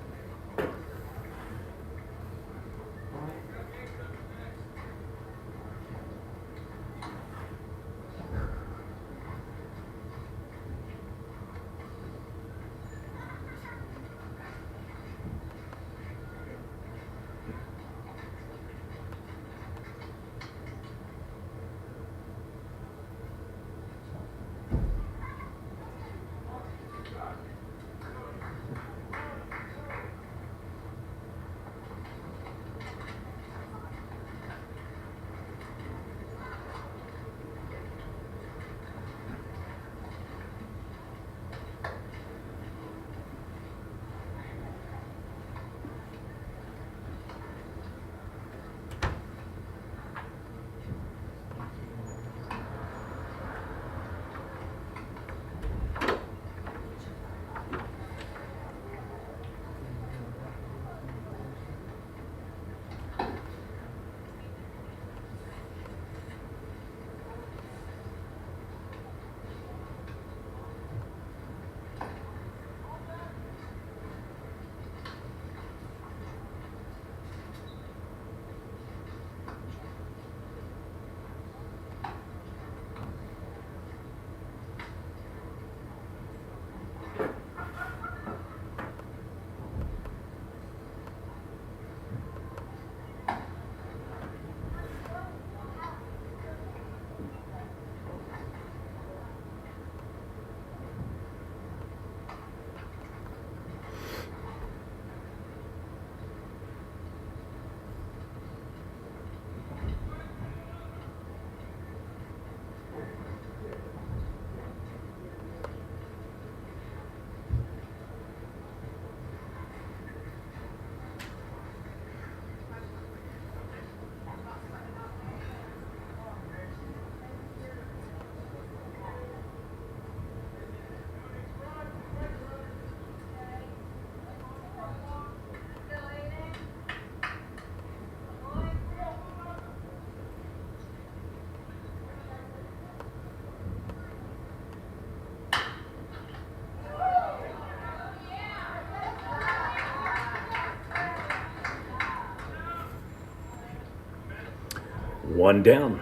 Speaker 4: One down.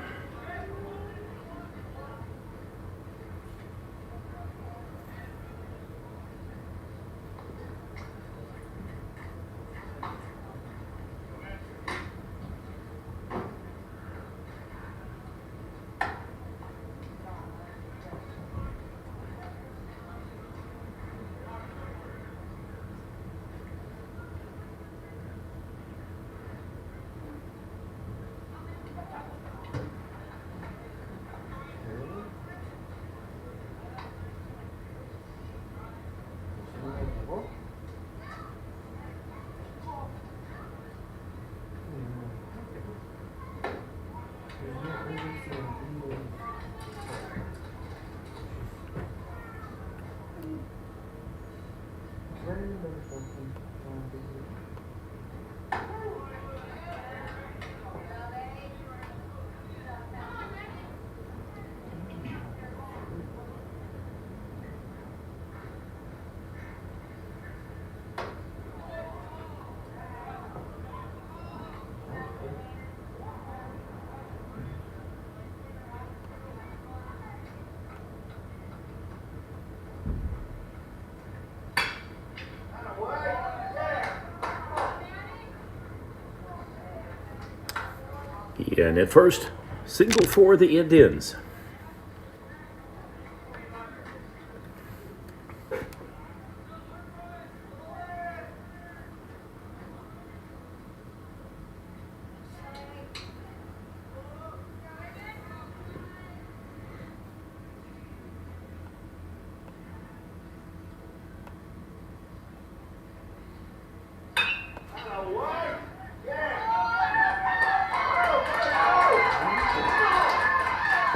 Speaker 4: And at first, single for the Indians.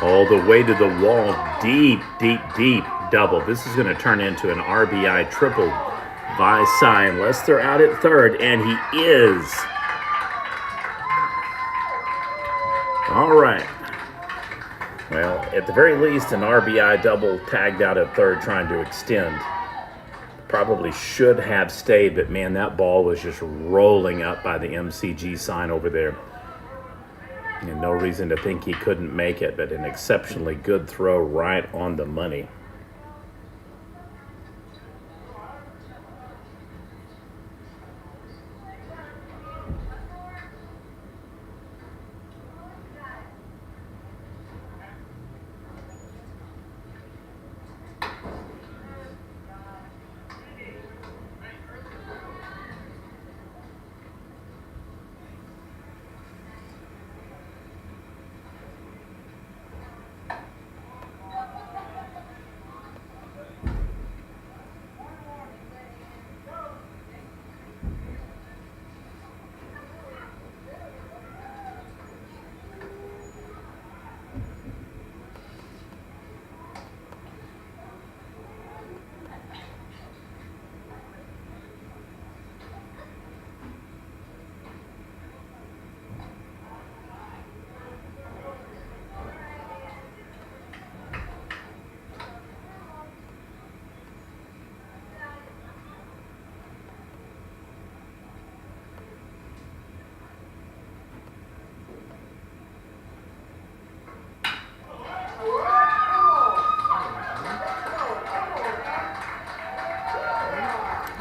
Speaker 4: All the way to the wall, deep, deep, deep double. This is going to turn into an RBI triple. Vici, unless they're out at third, and he is. All right. Well, at the very least, an RBI double tagged out at third trying to extend. Probably should have stayed, but man, that ball was just rolling up by the MCG sign over there. And no reason to think he couldn't make it, but an exceptionally good throw right on the money.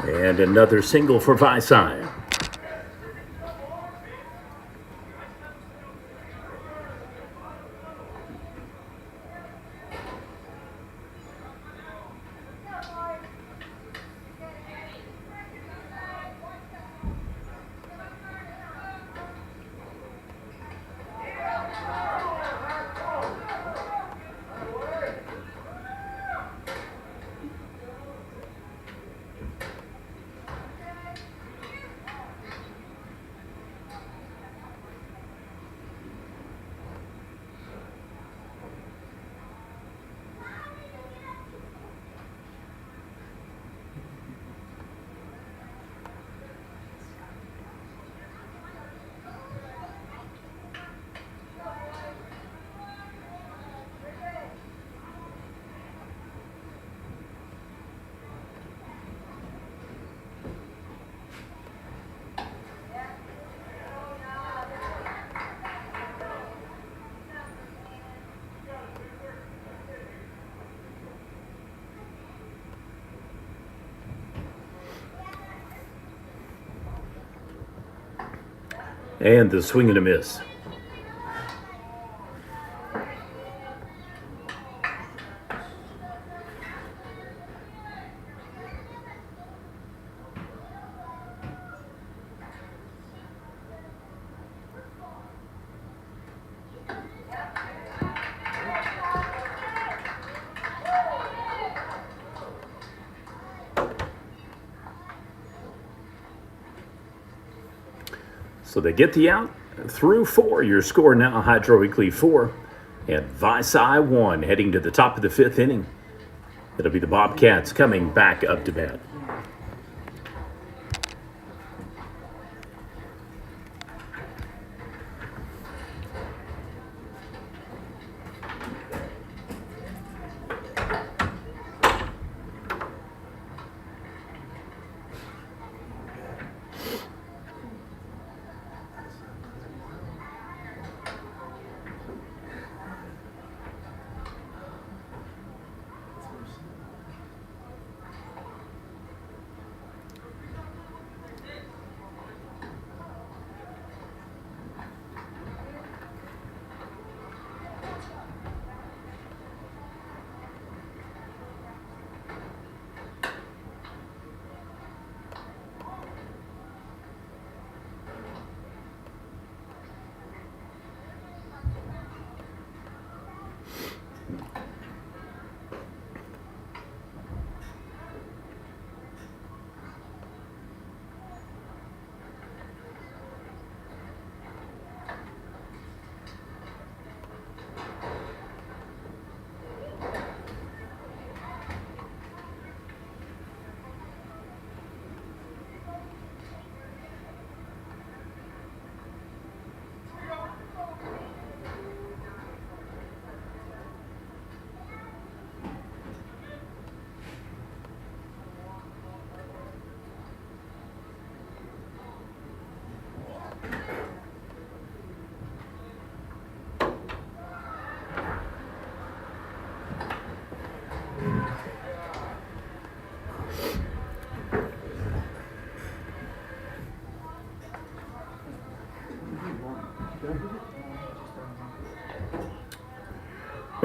Speaker 4: And another single for Vici. And the swing and a miss. So they get the out through 4. Your score now, Hydro Eakly 4 and Vici 1, heading to the top of the 5th inning. It'll be the Bobcats coming back up to bat.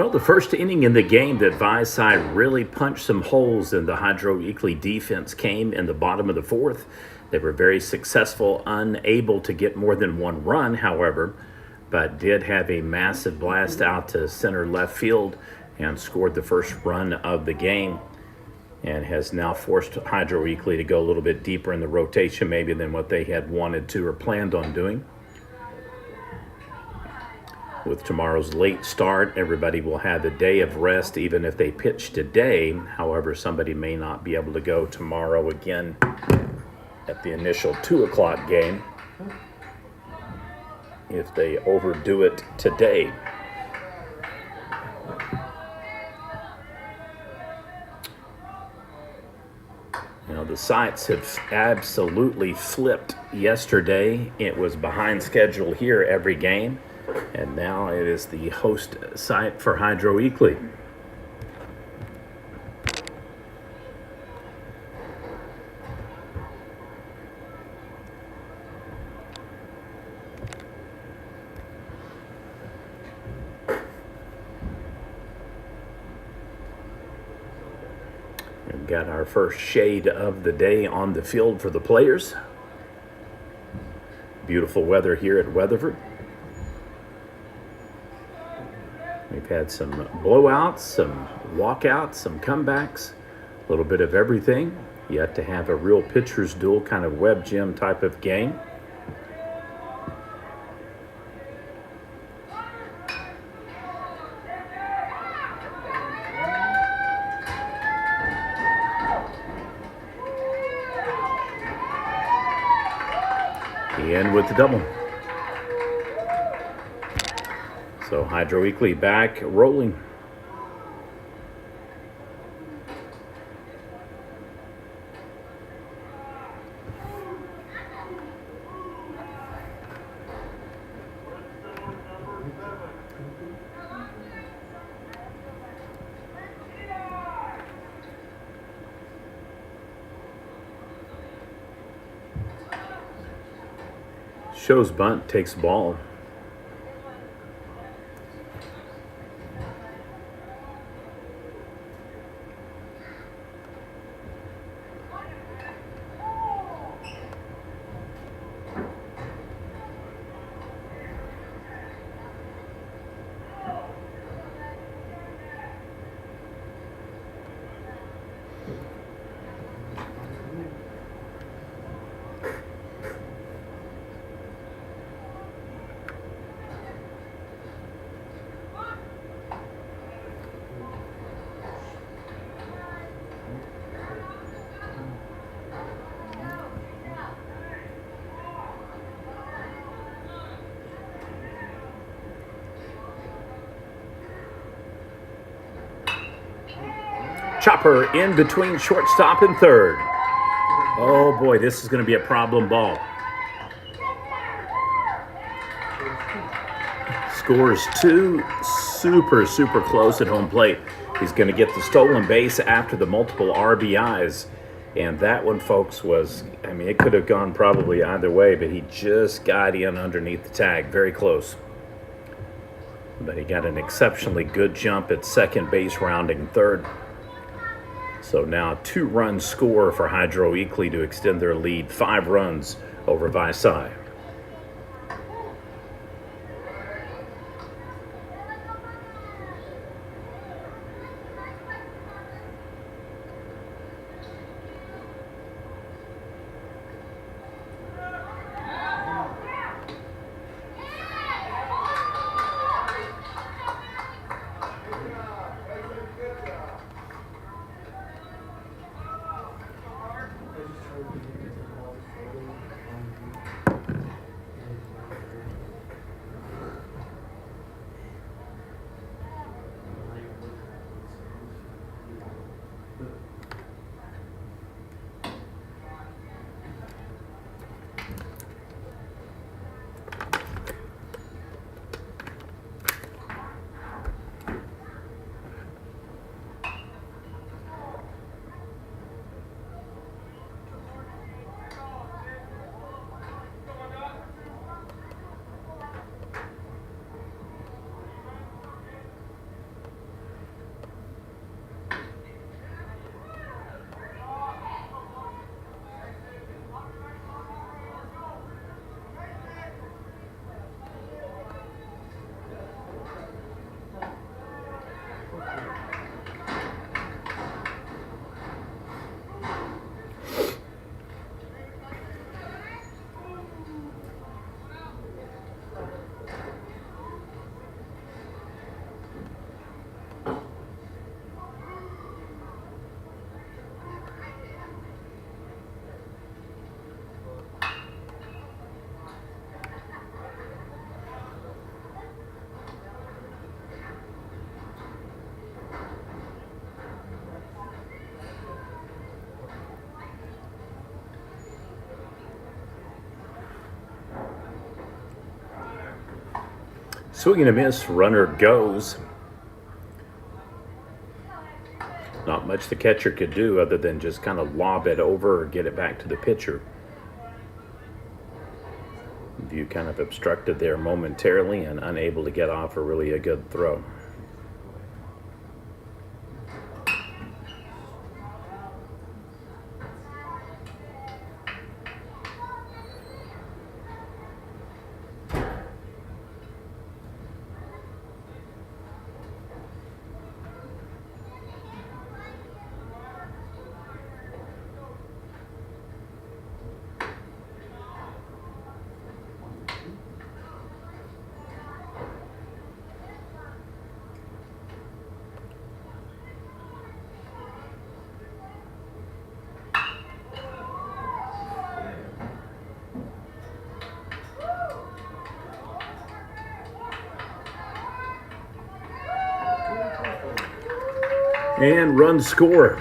Speaker 4: Well, the first inning in the game that Vici really punched some holes in the Hydro Eakly defense came in the bottom of the fourth. They were very successful, unable to get more than one run, however, but did have a massive blast out to center left field and scored the first run of the game, and has now forced Hydro Eakly to go a little bit deeper in the rotation maybe than what they had wanted to or planned on doing. With tomorrow's late start, everybody will have a day of rest even if they pitch today. However, somebody may not be able to go tomorrow again at the initial 2 o'clock game if they overdo it today. You know, the sites have absolutely flipped yesterday. It was behind schedule here every game, and now it is the host site for Hydro Eakly. We've got our first shade of the day on the field for the players. Beautiful weather here at Weatherford. We've had some blowouts, some walkouts, some comebacks, a little bit of everything. Yet to have a real pitcher's duel kind of web gym type of game. In with the double. So Hydro Eakly back rolling. Shows bunt, takes ball. Chopper in between shortstop and third. Oh boy, this is going to be a problem ball. Scores 2, super close at home plate. He's going to get the stolen base after the multiple RBIs. And that one, folks, was, I mean, it could have gone probably either way, but he just got in underneath the tag. Very close. But he got an exceptionally good jump at second base, rounding third. So now 2-run score for Hydro Eakly to extend their lead, 5 runs over Vici. Swing and a miss, runner goes. Not much the catcher could do other than just kind of lob it over or get it back to the pitcher. View kind of obstructed there momentarily and unable to get off a good throw. And run score.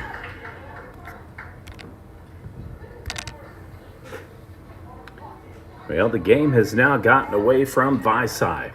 Speaker 4: Well, the game has now gotten away from Vici.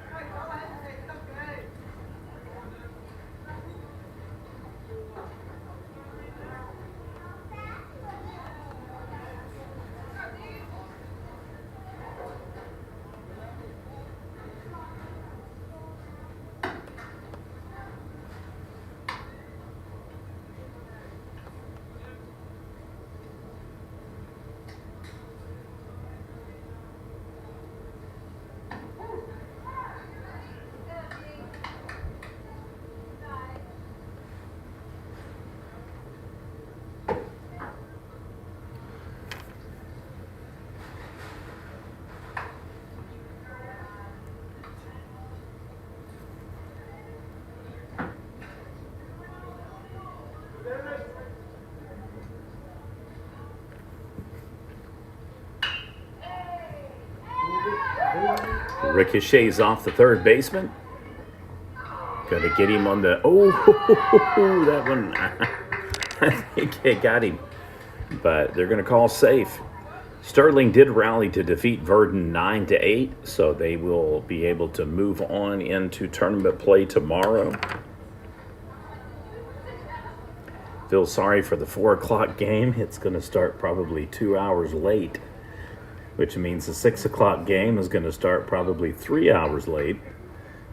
Speaker 4: Ricochets off the third baseman. Got to get him on the... Oh, that one. I think it got him. But they're going to call safe. Sterling did rally to defeat Verdon 9-8, so they will be able to move on into tournament play tomorrow. Feel sorry for the 4 o'clock game. It's going to start probably 2 hours late, which means the 6 o'clock game is going to start probably 3 hours late,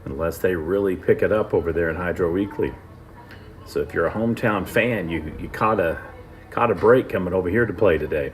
Speaker 4: unless they really pick it up over there in Hydro Eakly. So if you're a hometown fan, you caught a break coming over here to play today.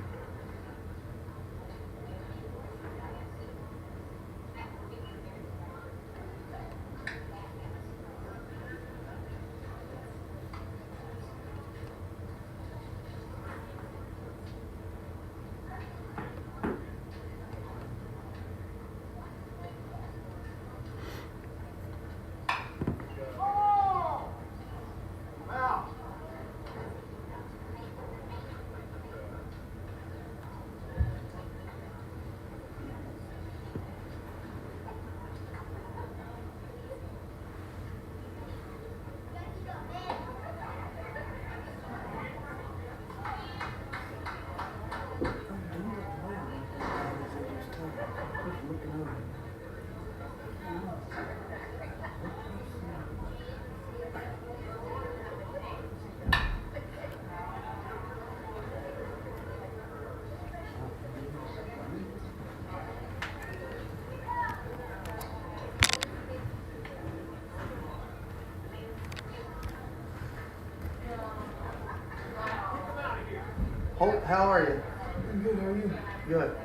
Speaker 5: Hope, how are you?
Speaker 1: I'm good, how are you?
Speaker 5: Good.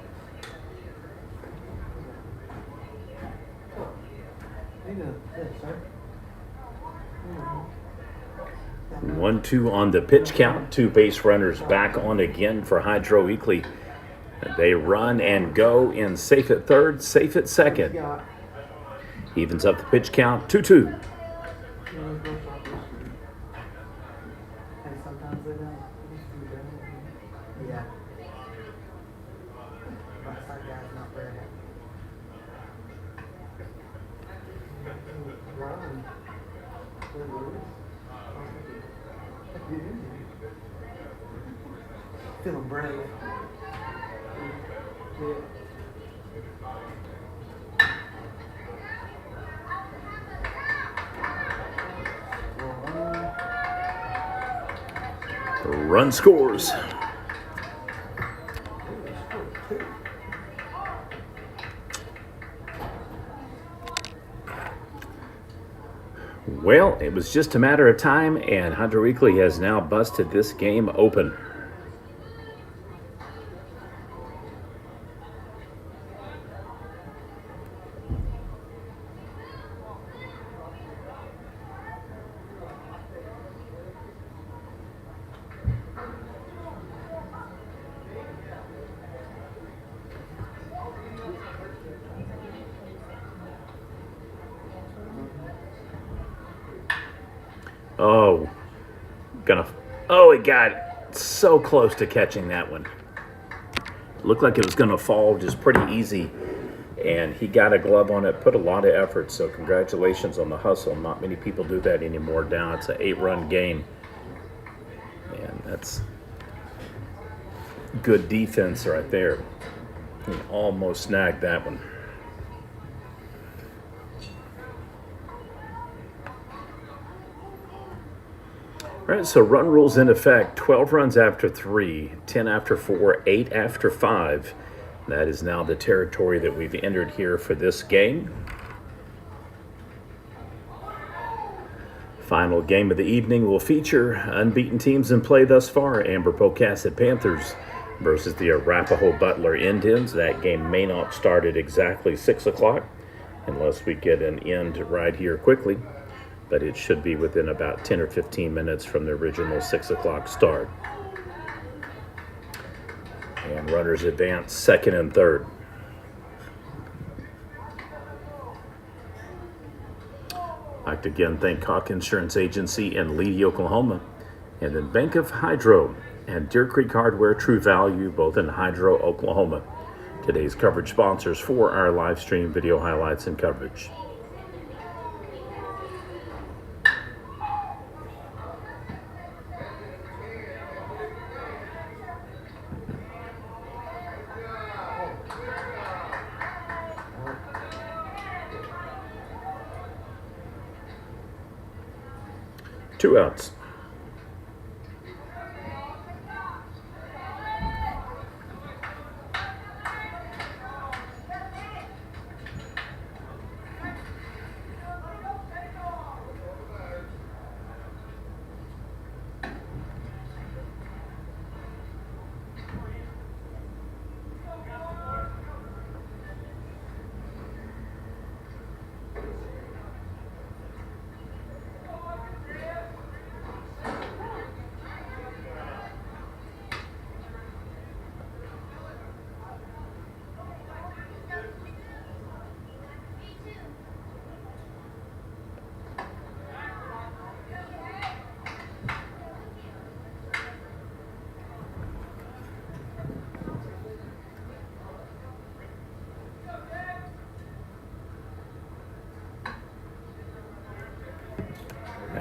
Speaker 1: Need a this, sir.
Speaker 4: 1-2 on the pitch count. 2 base runners back on again for Hydro Eakly. They run and go in safe at third, safe at second. Evens up the pitch count, 2-2.
Speaker 5: And sometimes they don't. Yeah. But some guys not very happy. Feeling brave. Yeah.
Speaker 4: run scores. Well, it was just a matter of time, and Hunter Eakly has now busted this game open. Oh, he got so close to catching that one. Looked like it was gonna fall just pretty easy, and he got a glove on it, put a lot of effort, so congratulations on the hustle. Not many people do that anymore. Now it's an 8-run game, and that's good defense right there. He almost snagged that one. All right, so run rules in effect: 12 runs after 3, 10 after 4, 8 after 5. That is now the territory that we've entered here for this game. Final game of the evening will feature unbeaten teams in play thus far: Amber Pocasset Panthers versus the Arapahoe Butler Indians. That game may not start at exactly 6 o'clock unless we get an end right here quickly, but it should be within about 10 or 15 minutes from the original 6 o'clock start. And runners advance second and third. I'd like to again thank Cock Insurance Agency in Leedy, Oklahoma, and then Bank of Hydro and Deer Creek Hardware True Value, both in Hydro, Oklahoma. Today's coverage sponsors for our live stream video highlights and coverage. Two outs.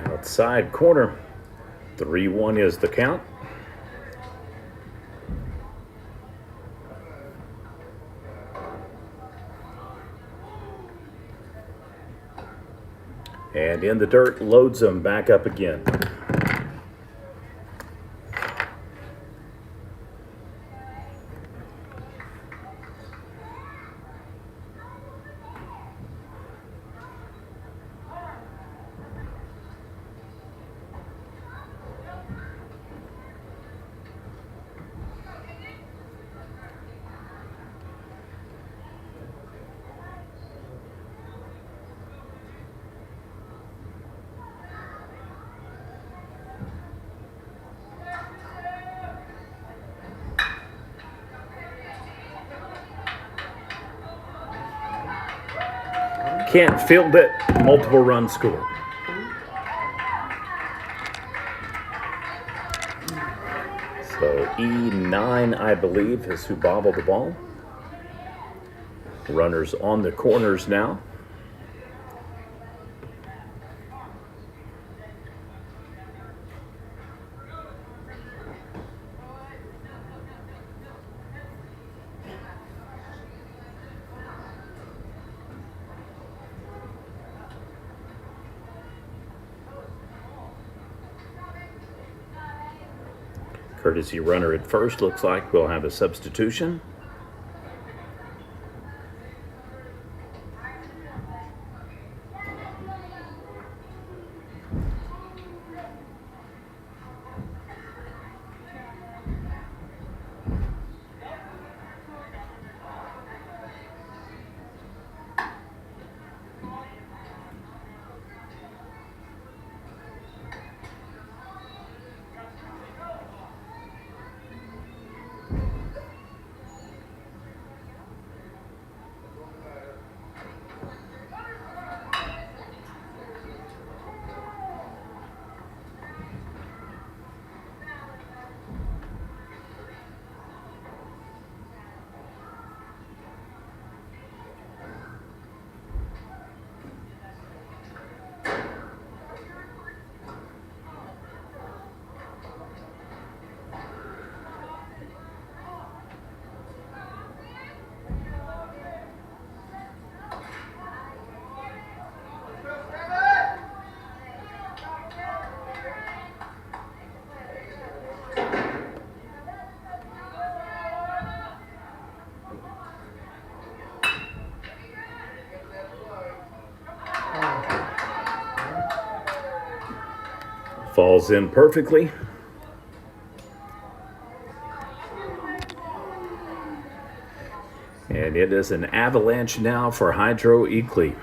Speaker 4: Outside corner. 3-1 is the count. And in the dirt, loads them back up again. Can't field it. Multiple run score. So E9, I believe, is who bobbled the ball. Runners on the corners now. Courtesy runner at first. Looks like we'll have a substitution. Falls in perfectly. And it is an avalanche now for Hydro Eakly.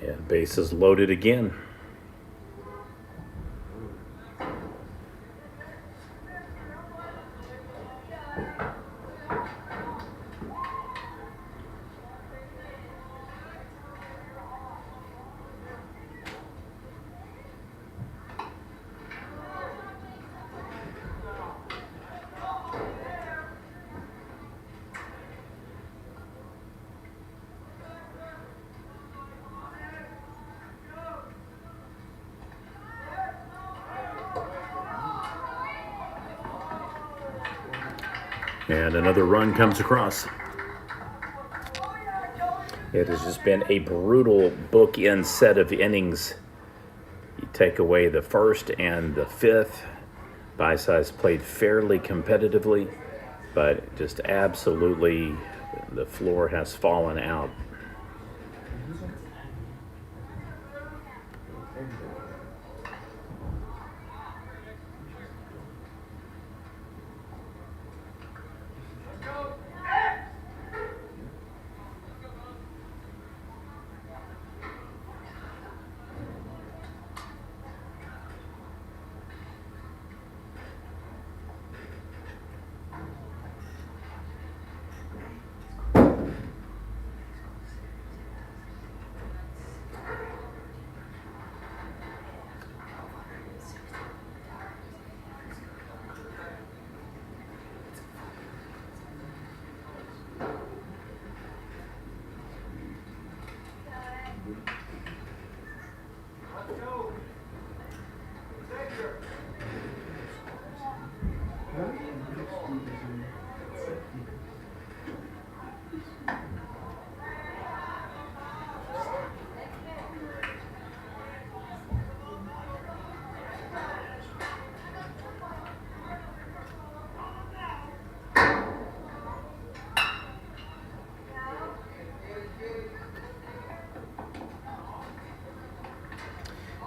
Speaker 4: And bases loaded again. And another run comes across. It has just been a brutal bookend set of innings. You take away the first and the fifth. Vici played fairly competitively, but just absolutely the floor has fallen out.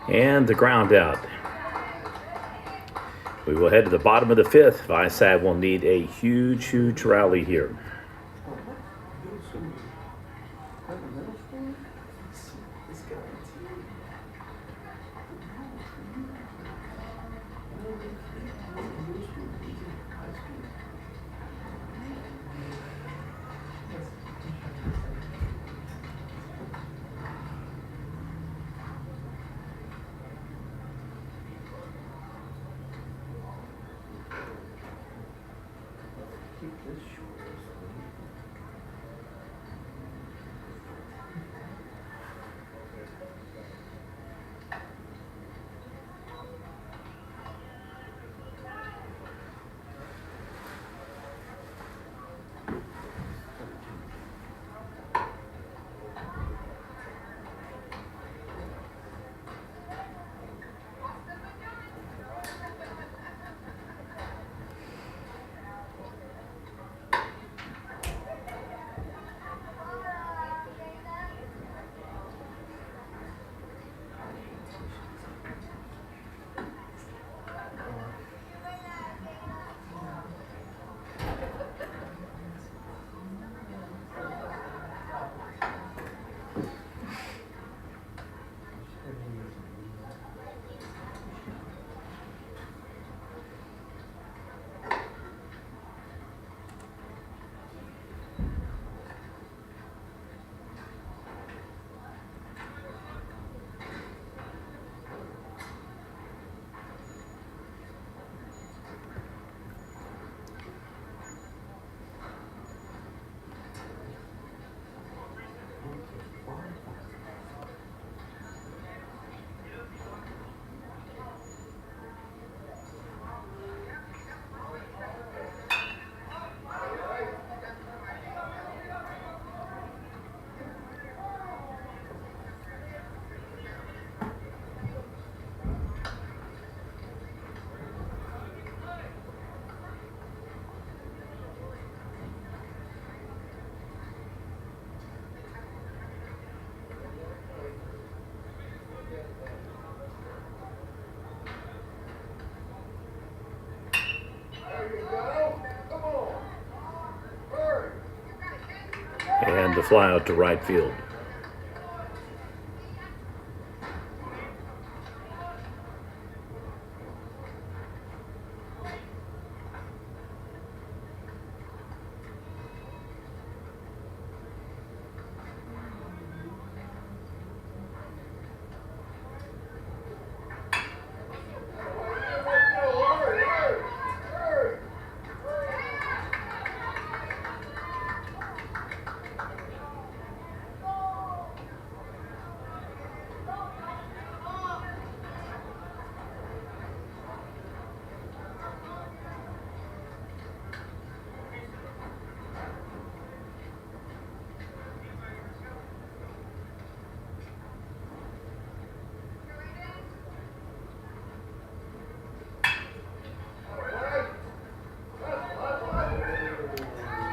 Speaker 4: And the ground out. We will head to the bottom of the fifth. Vici will need a huge, huge rally here.
Speaker 2: Middle school. That was middle school?
Speaker 5: This guy.
Speaker 2: Middle school, he's in high school. Keep this short.
Speaker 4: And the fly out to right field.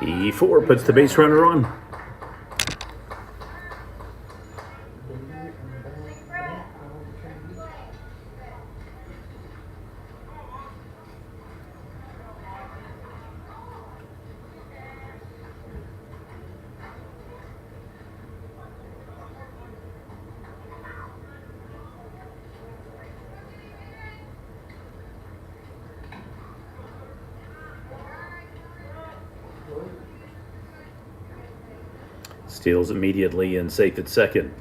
Speaker 4: E4 puts the base runner on. Steals immediately and safe at second.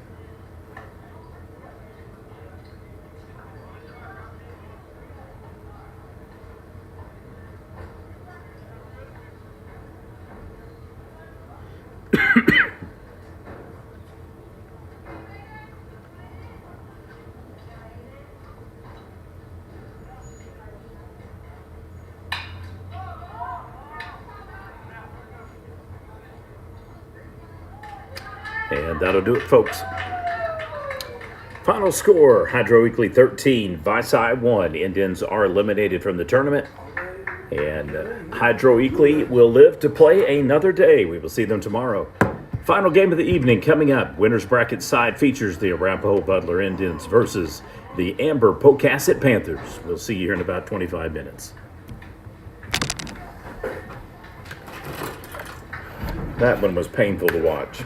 Speaker 4: And that'll do it, folks. Final score, Hydro Eakly 13, Vici 1. Indians are eliminated from the tournament. And Hydro Eakly will live to play another day. We will see them tomorrow. Final game of the evening coming up. Winners bracket side features the Arapahoe Butler Indians versus the Amber Pocasset Panthers. We'll see you here in about 25 minutes. That one was painful to watch.